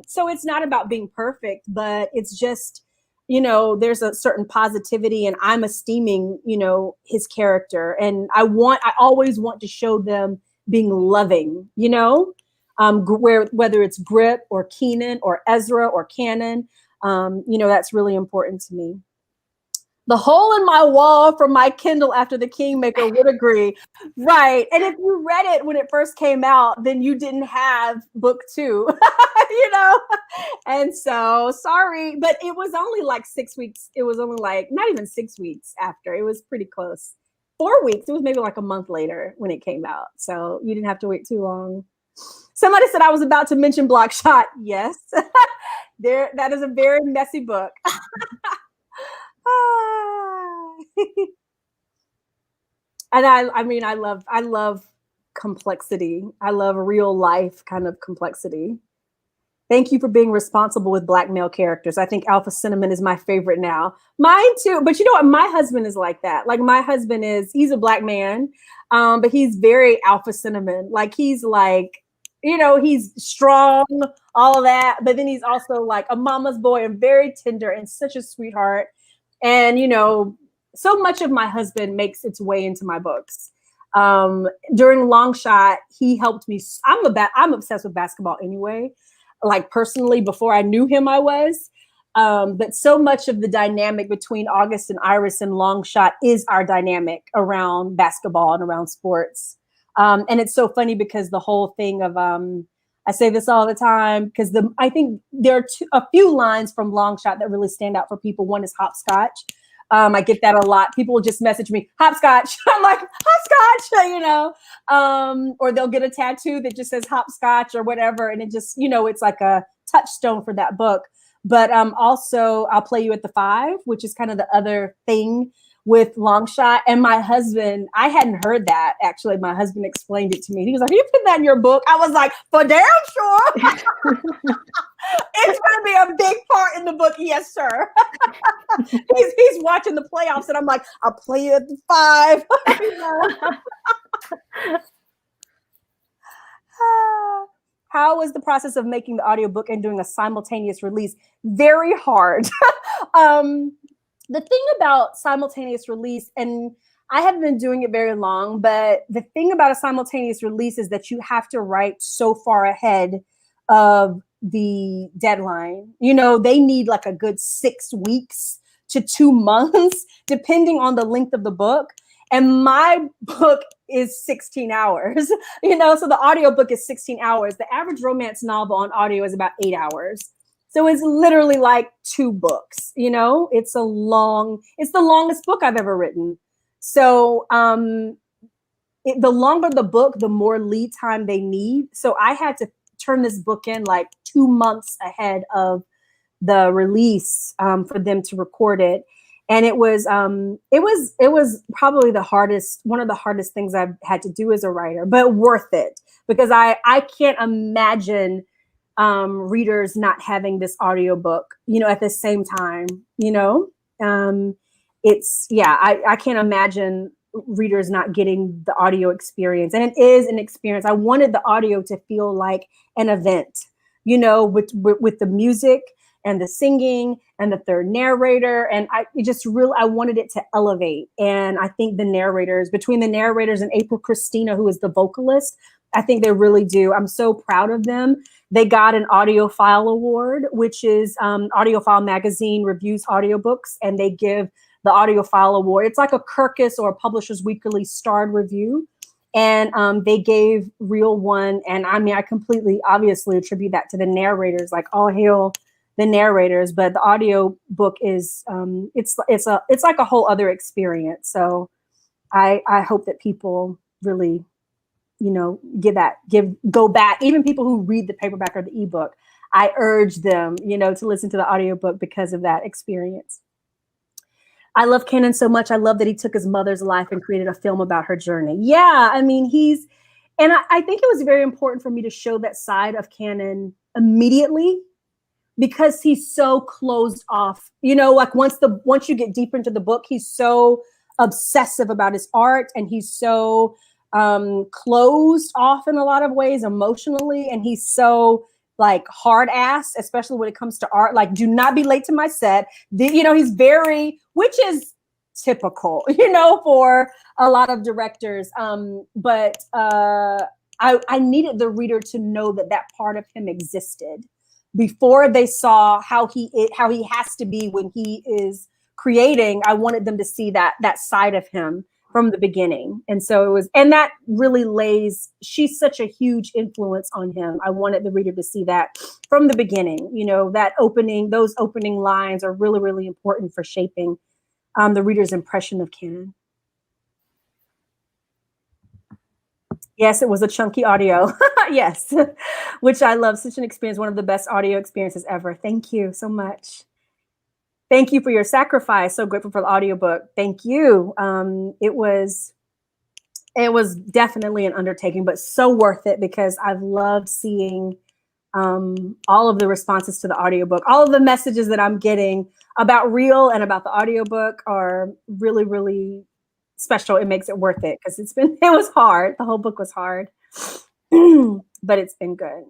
so it's not about being perfect, but it's just, you know, there's a certain positivity, and I'm esteeming, you know, his character. And I always want to show them being loving, you know, whether it's Grip or Keenan or Ezra or Cannon, you know, that's really important to me. The hole in my wall from my Kindle after The Kingmaker would agree. Right. And if you read it when it first came out, then you didn't have book 2, you know? And so sorry, but it was only like 6 weeks. It was only like not even 6 weeks after. It was pretty close. 4 weeks. It was maybe like a month later when it came out. So you didn't have to wait too long. Somebody said I was about to mention Blockshot. Yes. That is a very messy book. And I love complexity. I love real life kind of complexity. Thank you for being responsible with Black male characters. I think Alpha Cinnamon is my favorite now. Mine too. But you know what? My husband is like that. Like my husband he's a Black man, but he's very Alpha Cinnamon. Like he's like, you know, he's strong, all of that. But then he's also like a mama's boy and very tender and such a sweetheart. And, you know, so much of my husband makes its way into my books. During Long Shot, he helped me. I'm obsessed with basketball anyway. Like personally, before I knew him, I was. But so much of the dynamic between August and Iris and Long Shot is our dynamic around basketball and around sports. And it's so funny because the whole thing of, I say this all the time because I think there are a few lines from Long Shot that really stand out for people. One is hopscotch. I get that a lot. People will just message me, hopscotch. I'm like, hopscotch, you know, or they'll get a tattoo that just says hopscotch or whatever. And it just, you know, it's like a touchstone for that book. But also I'll Play You at the 5, which is kind of the other thing with Long Shot. And my husband, I hadn't heard that. Actually, my husband explained it to me. He was like, you put that in your book? I was like, for damn sure. It's going to be a big part in the book. Yes, sir. he's watching the playoffs and I'm like, I'll play you at the 5. How was the process of making the audiobook and doing a simultaneous release? Very hard. The thing about simultaneous release, and I haven't been doing it very long, but the thing about a simultaneous release is that you have to write so far ahead of the deadline. You know, they need like a good 6 weeks to 2 months, depending on the length of the book. And my book is 16 hours, you know, so the audiobook is 16 hours. The average romance novel on audio is about 8 hours. So it's literally like 2 books, you know, it's the longest book I've ever written. So the longer the book, the more lead time they need. So I had to turn this book in like 2 months ahead of the release for them to record it. And it was probably one of the hardest things I've had to do as a writer, but worth it because I can't imagine readers not having this audiobook, you know, at the same time, you know, I can't imagine readers not getting the audio experience. And it is an experience. I wanted the audio to feel like an event, you know, with the music and the singing and the third narrator. And I wanted it to elevate. And I think between the narrators and April Christina, who is the vocalist, I think they really do. I'm so proud of them. They got an Audiophile Award, which is Audiophile Magazine reviews audiobooks, and they give the Audiophile Award. It's like a Kirkus or a Publishers Weekly starred review. And they gave Real one. And I mean, I completely obviously attribute that to the narrators, like all hail the narrators. But the audio book is it's like a whole other experience. So I hope that people really, you know, go back. Even people who read the paperback or the ebook, I urge them, you know, to listen to the audiobook because of that experience. I love Kenan so much. I love that he took his mother's life and created a film about her journey. Yeah, I mean, I think it was very important for me to show that side of Kenan immediately because he's so closed off. You know, like once you get deeper into the book, he's so obsessive about his art and he's so closed off in a lot of ways emotionally, and he's so like hard ass, especially when it comes to art. Like, do not be late to my set. You know, he's which is typical, you know, for a lot of directors. But I needed the reader to know that part of him existed before they saw how he has to be when he is creating, I wanted them to see that side of him from the beginning. And so it was, and that really she's such a huge influence on him. I wanted the reader to see that from the beginning. You know, those opening lines are really, really important for shaping the reader's impression of canon. Yes, it was a chunky audio. Yes, which I love. Such an experience, one of the best audio experiences ever. Thank you so much. Thank you for your sacrifice. So grateful for the audiobook. Thank you. It was definitely an undertaking, but so worth it because I've loved seeing all of the responses to the audiobook. All of the messages that I'm getting about Real and about the audiobook are really, really special. It makes it worth it because it was hard. The whole book was hard, but it's been good.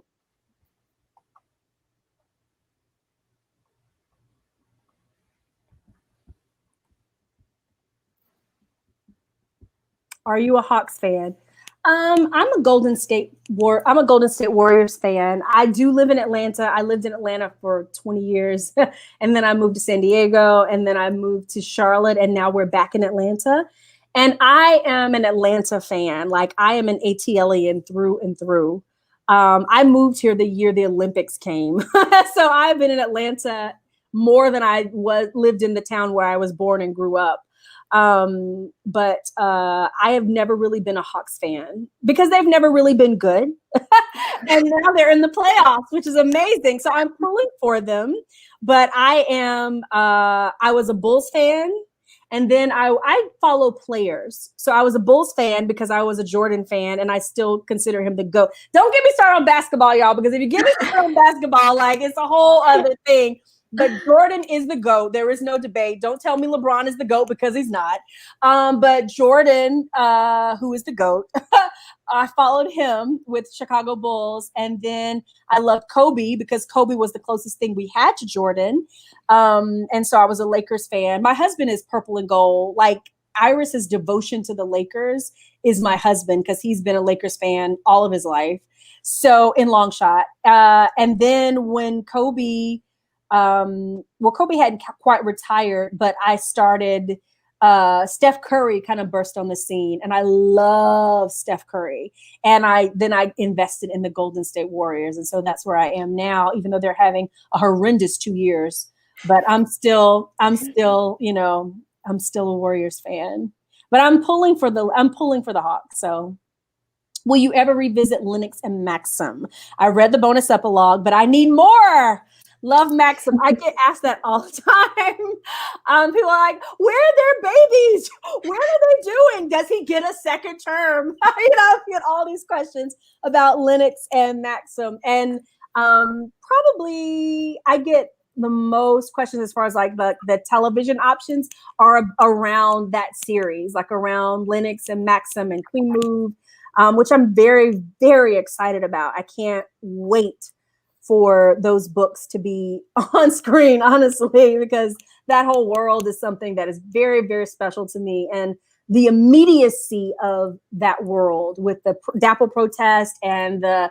Are you a Hawks fan? I'm a Golden State Warriors fan. I do live in Atlanta. I lived in Atlanta for 20 years, and then I moved to San Diego, and then I moved to Charlotte, and now we're back in Atlanta. And I am an Atlanta fan. Like, I am an ATLian through and through. I moved here the year the Olympics came, so I've been in Atlanta more than I lived in the town where I was born and grew up. But I have never really been a Hawks fan because they've never really been good. And now they're in the playoffs, which is amazing. So I'm pulling for them. But I was a Bulls fan. And then I follow players. So I was a Bulls fan because I was a Jordan fan, and I still consider him the GOAT. Don't get me started on basketball, y'all, because if you get me started on basketball, like, it's a whole other thing. But Jordan is the GOAT. There is no debate. Don't tell me LeBron is the GOAT because he's not. But Jordan, who is the GOAT, I followed him with Chicago Bulls. And then I loved Kobe because Kobe was the closest thing we had to Jordan. And so I was a Lakers fan. My husband is purple and gold. Like, Iris's devotion to the Lakers is my husband because he's been a Lakers fan all of his life. So in long shot. And then when Kobe hadn't quite retired, but I started, Steph Curry kind of burst on the scene, and I love Steph Curry. And I invested in the Golden State Warriors. And so that's where I am now, even though they're having a horrendous 2 years, but I'm still, you know, I'm still a Warriors fan, but I'm pulling for the Hawks. So will you ever revisit Lennox and Maxim? I read the bonus epilogue, but I need more. Love Maxim. I get asked that all the time. People are like, where are their babies? What are they doing? Does he get a second term? You know, you get all these questions about Lennox and Maxim. And probably I get the most questions as far as like the television options are around that series, like around Lennox and Maxim and Queen Move, which I'm very, very excited about. I can't wait for those books to be on screen, honestly, because that whole world is something that is very, very special to me. And the immediacy of that world with the DAPL protest and the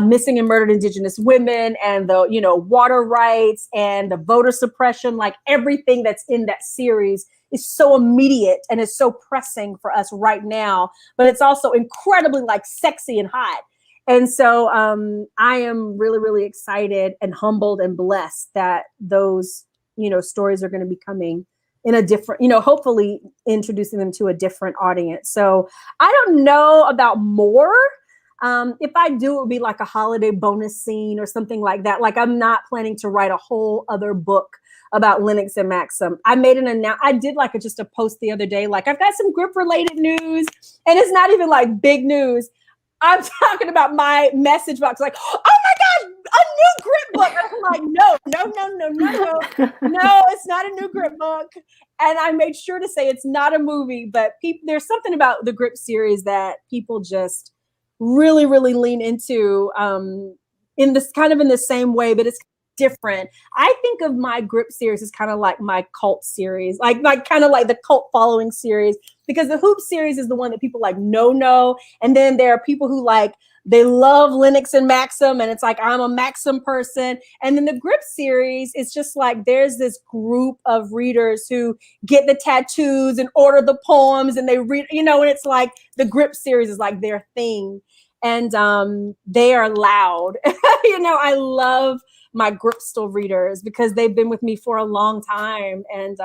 missing and murdered Indigenous women and the, you know, water rights and the voter suppression, like everything that's in that series is so immediate and is so pressing for us right now, but it's also incredibly like sexy and hot. And so I am really, really excited and humbled and blessed that those, you know, stories are going to be coming in a different, you know, hopefully introducing them to a different audience. So I don't know about more. If I do, it would be like a holiday bonus scene or something like that. Like, I'm not planning to write a whole other book about Lennox and Maxim. I made I did like just a post the other day, like, I've got some grip related news, and it's not even like big news. I'm talking about my message box, like, oh my gosh, a new grip book. I'm like, no, it's not a new grip book. And I made sure to say it's not a movie, but there's something about the grip series that people just really, really lean into in this kind of in the same way, but it's different. I think of my grip series as kind of like my cult series, like kind of like the cult following series, because the Hoop series is the one that people like, no. And then there are people who like they love Linux and Maxim, and it's like, I'm a Maxim person. And then the Grip series, it's just like there's this group of readers who get the tattoos and order the poems and they read, you know, and it's like the Grip series is like their thing. And they are loud. You know, I love my Gripstal readers because they've been with me for a long time. And,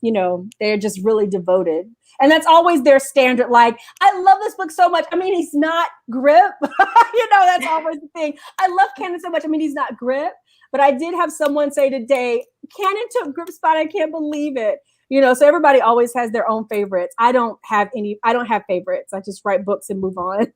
you know, they're just really devoted. And that's always their standard. Like, I love this book so much. I mean, he's not Grip. You know, that's always the thing. I love Cannon so much. I mean, he's not Grip. But I did have someone say today, Cannon took Grip's spot. I can't believe it. You know, so everybody always has their own favorites. I don't have favorites. I just write books and move on.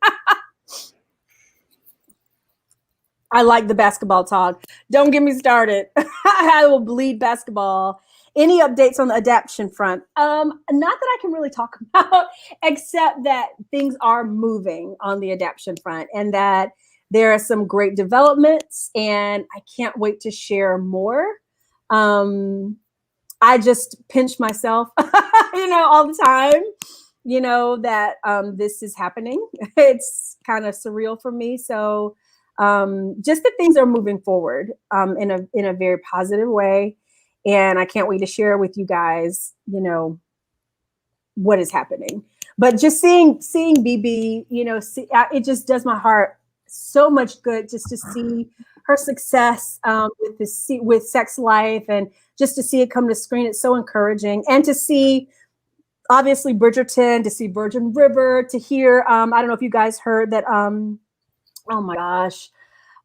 I like the basketball talk. Don't get me started. I will bleed basketball. Any updates on the adaptation front? Not that I can really talk about, except that things are moving on the adaptation front and that there are some great developments and I can't wait to share more. I just pinch myself, you know, all the time, you know, that this is happening. It's kind of surreal for me. So just that things are moving forward in a very positive way. And I can't wait to share with you guys, you know, what is happening. But just seeing BB, you know, it just does my heart so much good just to see her success with Sex Life and just to see it come to screen. It's so encouraging. And to see, obviously, Bridgerton, to see Virgin River, to hear, I don't know if you guys heard that, oh my gosh,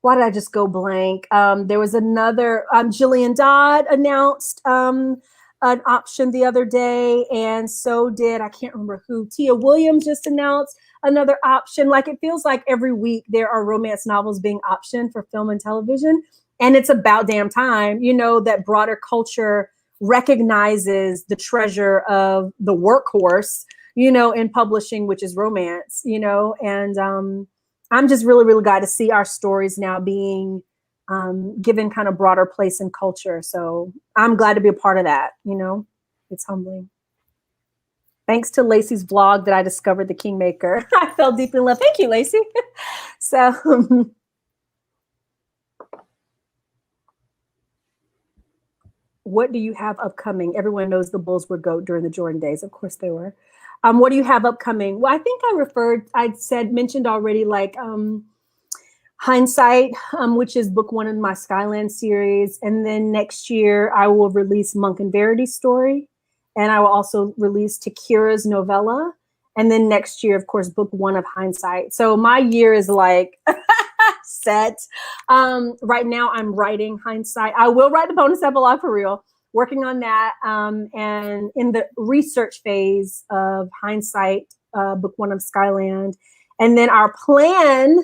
why did I just go blank? There was another, Jillian Dodd announced an option the other day, and so did, I can't remember who, Tia Williams just announced another option. Like, it feels like every week there are romance novels being optioned for film and television, and it's about damn time, you know, that broader culture recognizes the treasure of the workhorse, you know, in publishing, which is romance, you know, and I'm just really, really glad to see our stories now being given kind of broader place in culture. So I'm glad to be a part of that. You know, it's humbling. Thanks to Lacey's vlog that I discovered the Kingmaker. I fell deep in love. Thank you, Lacey. So what do you have upcoming? Everyone knows the Bulls were GOAT during the Jordan days. Of course they were. What do you have upcoming? Well, I think mentioned already, like Hindsight, which is book 1 in my Skyland series. And then next year I will release Monk and Verity's story. And I will also release Takira's novella. And then next year, of course, book 1 of Hindsight. So my year is like set. Right now I'm writing Hindsight. I will write the bonus epilogue for real. Working on that, and in the research phase of Hindsight, book 1 of Skyland. And then our plan,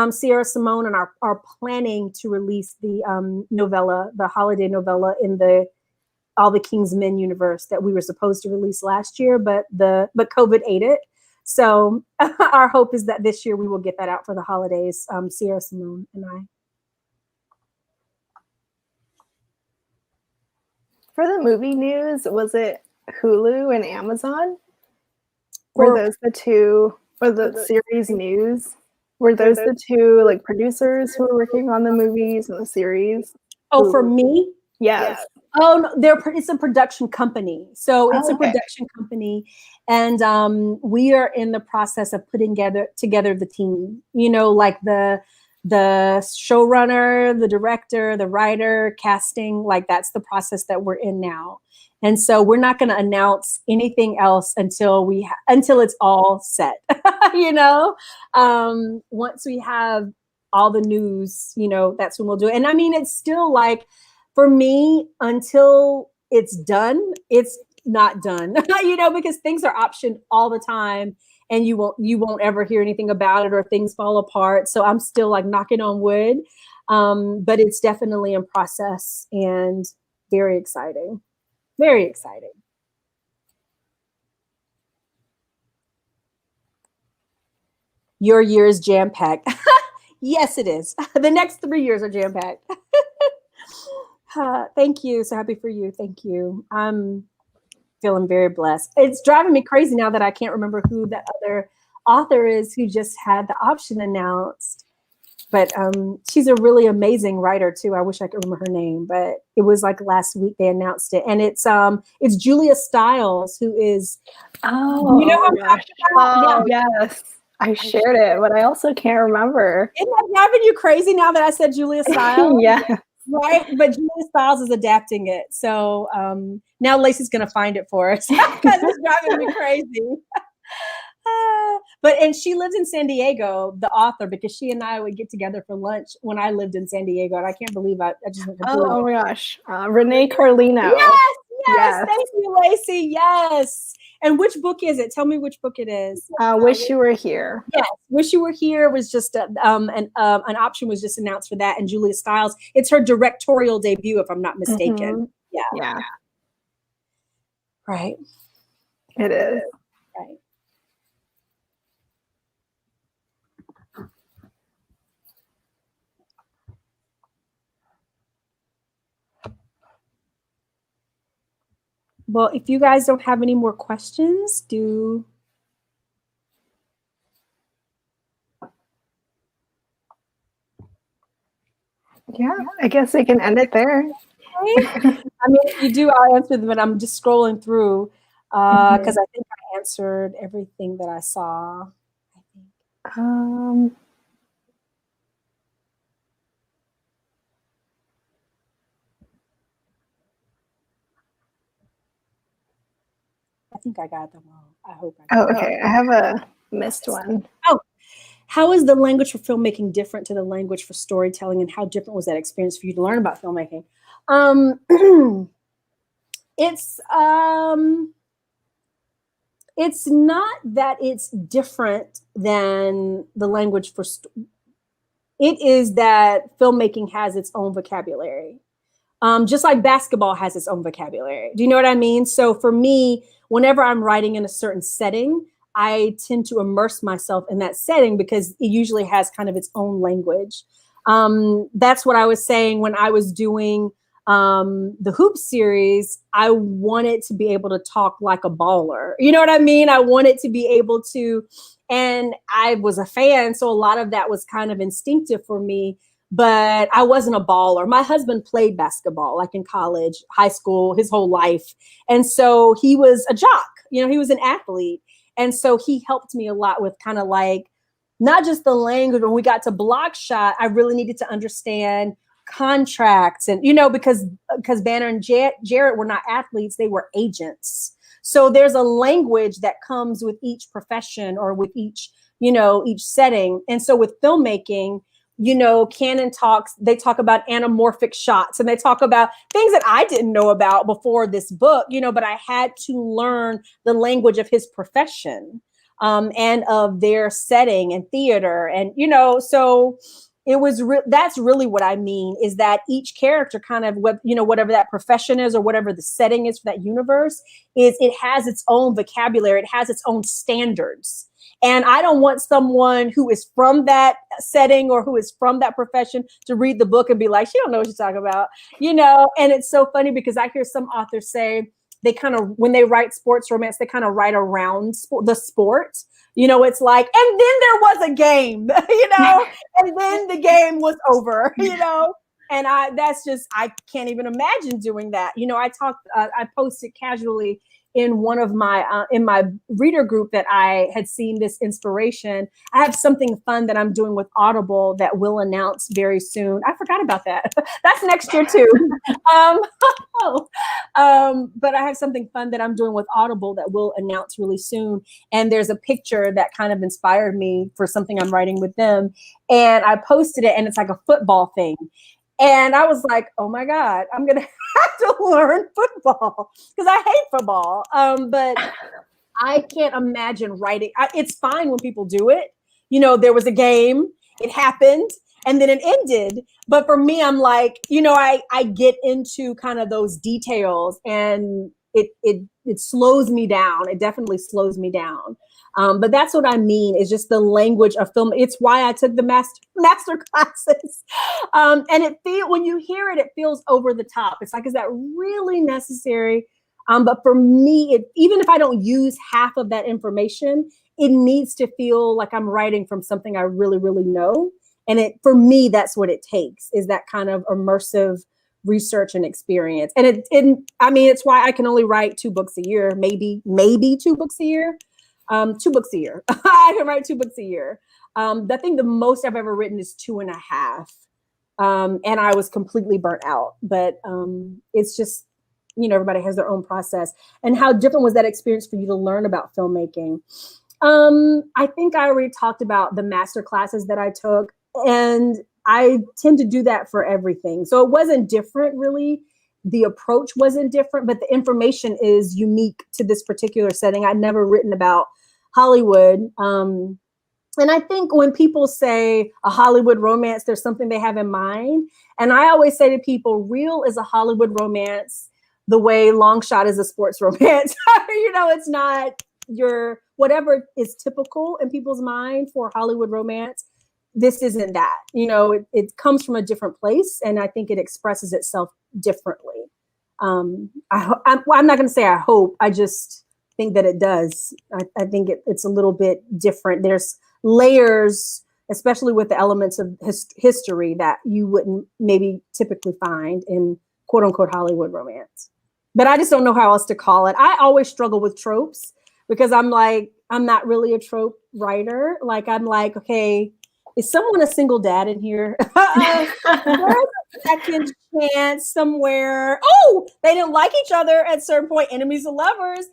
Sierra Simone and are planning to release the novella, the holiday novella in the All the King's Men universe that we were supposed to release last year, but COVID ate it. So our hope is that this year we will get that out for the holidays, Sierra Simone and I. For the movie news, was it Hulu and Amazon? Were those the two, or the series news? Were those the two like producers who were working on the movies and the series? Oh, for me? Yes. Oh, no, it's a production company. So it's a production company. And we are in the process of putting together the team, you know, like the showrunner, the director, the writer, casting, like that's the process that we're in now. And so we're not going to announce anything else until it's all set, you know. Once we have all the news, you know, that's when we'll do it. And I mean, it's still like, for me, until it's done, it's not done, you know, because things are optioned all the time. And you won't ever hear anything about it or things fall apart. So I'm still like knocking on wood, but it's definitely in process and very exciting, very exciting. Your year is jam-packed. Yes, it is. The next 3 years are jam-packed. Thank you. So happy for you. Thank you. I'm feeling very blessed. It's driving me crazy now that I can't remember who that other author is who just had the option announced. But she's a really amazing writer too. I wish I could remember her name, but it was like last week they announced it, and it's Julia Stiles, who is. Oh, you know what I'm talking about? Oh, yes. I shared it, but I also can't remember. Isn't that driving you crazy now that I said Julia Stiles? Yeah. Right, but Julia Stiles is adapting it, so now Lacey's gonna find it for us because it's driving me crazy. And she lives in San Diego, the author, because she and I would get together for lunch when I lived in San Diego, and I can't believe I just went. Oh my gosh, Renee Carlino. Yes, thank you, Lacey. Yes. And which book is it? Tell me which book it is. Wish You Were Here. Yes, Wish You Were Here was just an option was just announced for that, and Julia Stiles. It's her directorial debut, if I'm not mistaken. Mm-hmm. Yeah. Right. It is. Right. Well, if you guys don't have any more questions, Yeah, I guess we can end it there. I mean, if you do, I'll answer them, but I'm just scrolling through because I think I answered everything that I saw. I think I got them all. I hope I got them. Okay. I have a missed one. Oh, how is the language for filmmaking different to the language for storytelling, and how different was that experience for you to learn about filmmaking? It's not that it's different than the language for it is that filmmaking has its own vocabulary. Just like basketball has its own vocabulary. Do you know what I mean? So for me, whenever I'm writing in a certain setting, I tend to immerse myself in that setting because it usually has kind of its own language. That's what I was saying when I was doing the Hoop series. I wanted to be able to talk like a baller. You know what I mean? I wanted to be able to, and I was a fan, so a lot of that was kind of instinctive for me. But I wasn't a baller. My husband played basketball, like in college, high school, his whole life. And so he was a jock, you know, he was an athlete. And so he helped me a lot with kind of like, not just the language. When we got to block shot, I really needed to understand contracts and, you know, because Banner and Jarrett were not athletes, they were agents. So there's a language that comes with each profession or with each, you know, each setting. And so with filmmaking, you know, Canon they talk about anamorphic shots and they talk about things that I didn't know about before this book, you know, but I had to learn the language of his profession and of their setting and theater. And, you know, so it was, that's really what I mean, is that each character kind of, you know, whatever that profession is or whatever the setting is for that universe is, it has its own vocabulary. It has its own standards. And I don't want someone who is from that setting or who is from that profession to read the book and be like, she don't know what she's talking about, you know? And it's so funny because I hear some authors say they kind of, when they write sports romance, they kind of write around the sport. You know, it's like, and then there was a game, you know, and then the game was over, you know? And I can't even imagine doing that. You know, I posted casually in one of my, in my reader group that I had seen this inspiration. I have something fun that I'm doing with Audible that will announce very soon. I forgot about that. That's next year too. But I have something fun that I'm doing with Audible that will announce really soon. And there's a picture that kind of inspired me for something I'm writing with them. And I posted it and it's like a football thing. And I was like, oh my God, I'm going to have to learn football because I hate football. But I can't imagine writing. It's fine when people do it. You know, there was a game, it happened, and then it ended. But for me, I'm like, you know, I get into kind of those details and it slows me down. It definitely slows me down. But that's what I mean, is just the language of film. It's why I took the master classes. And when you hear it, it feels over the top. It's like, is that really necessary? But for me, even if I don't use half of that information, it needs to feel like I'm writing from something I really, really know. And for me, that's what it takes, is that kind of immersive research and experience. And it's why I can only write 2 books a year, maybe 2 books a year. 2 books a year. I can write 2 books a year. I think the most I've ever written is 2.5. And I was completely burnt out. But it's just, everybody has their own process. And how different was that experience for you to learn about filmmaking? I think I already talked about the master classes that I took, and I tend to do that for everything. So it wasn't different, really. The approach wasn't different, but the information is unique to this particular setting. I'd never written about Hollywood. And I think when people say a Hollywood romance, there's something they have in mind. And I always say to people, real is a Hollywood romance the way Long Shot is a sports romance. It's not whatever is typical in people's mind for Hollywood romance. This isn't that. It comes from a different place, and I think it expresses itself differently. I'm not going to say I hope. I just think that it does. I think it's a little bit different. There's layers, especially with the elements of history, that you wouldn't maybe typically find in quote unquote Hollywood romance. But I just don't know how else to call it. I always struggle with tropes because I'm not really a trope writer. I'm like, okay, is someone a single dad in here? There's a second chance somewhere. Oh, they didn't like each other at a certain point, enemies and lovers,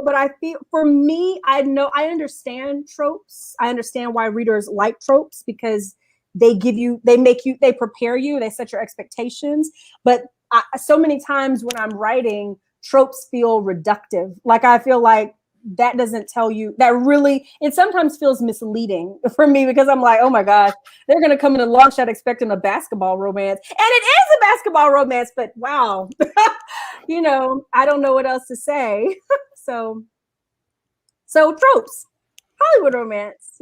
but I feel, for me, I understand tropes. I understand why readers like tropes, because they prepare you, they set your expectations. But so many times when I'm writing, tropes feel reductive. I feel like that doesn't tell you that really, it sometimes feels misleading for me, because I'm like, oh my gosh, they're going to come in a Long Shot expecting a basketball romance. And it is a basketball romance, but wow, I don't know what else to say. So tropes, Hollywood romance,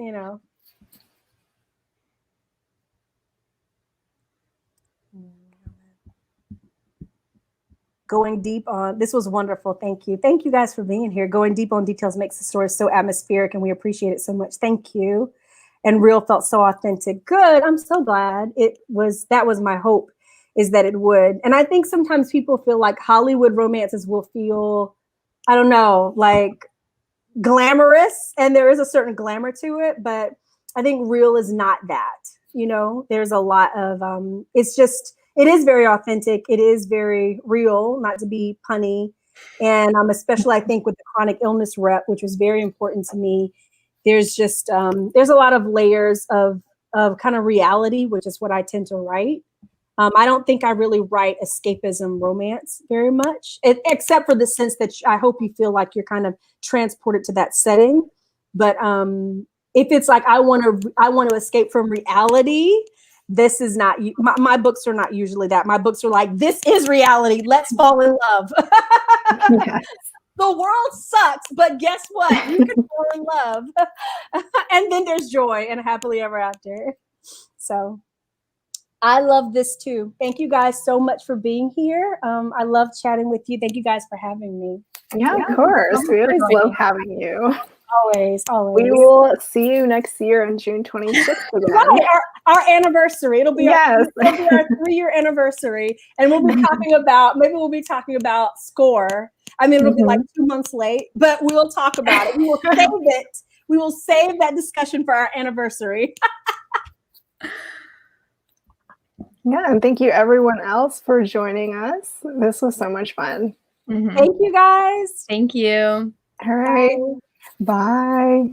Going deep on, this was wonderful. Thank you. Thank you guys for being here. Going deep on details makes the story so atmospheric, and we appreciate it so much. Thank you. And real felt so authentic. Good. I'm so glad that was my hope, is that it would. And I think sometimes people feel like Hollywood romances will feel, I don't know, like glamorous, and there is a certain glamour to it, but I think real is not that. There's a lot of, it is very authentic. It is very real, not to be punny. And especially, I think, with the chronic illness rep, which was very important to me, there's just, there's a lot of layers of kind of reality, which is what I tend to write. I don't think I really write escapism romance very much, except for the sense that I hope you feel like you're kind of transported to that setting. But if it's like, I want to escape from reality, this is not, my books are not usually that. My books are like, this is reality. Let's fall in love. Yes. The world sucks, but guess what? You can fall in love. And then there's joy and happily ever after. So I love this too. Thank you guys so much for being here. I love chatting with you. Thank you guys for having me. Yeah, of course. We always love having you. Always. We will see you next year on June 26th again. Right, our anniversary. It'll be our 3-year anniversary, and we'll be talking about Score. I mean, it'll be like 2 months late, but we'll talk about it. We will save it. We will save that discussion for our anniversary. Yeah, and thank you everyone else for joining us. This was so much fun. Thank you guys. Thank you. All right. Bye.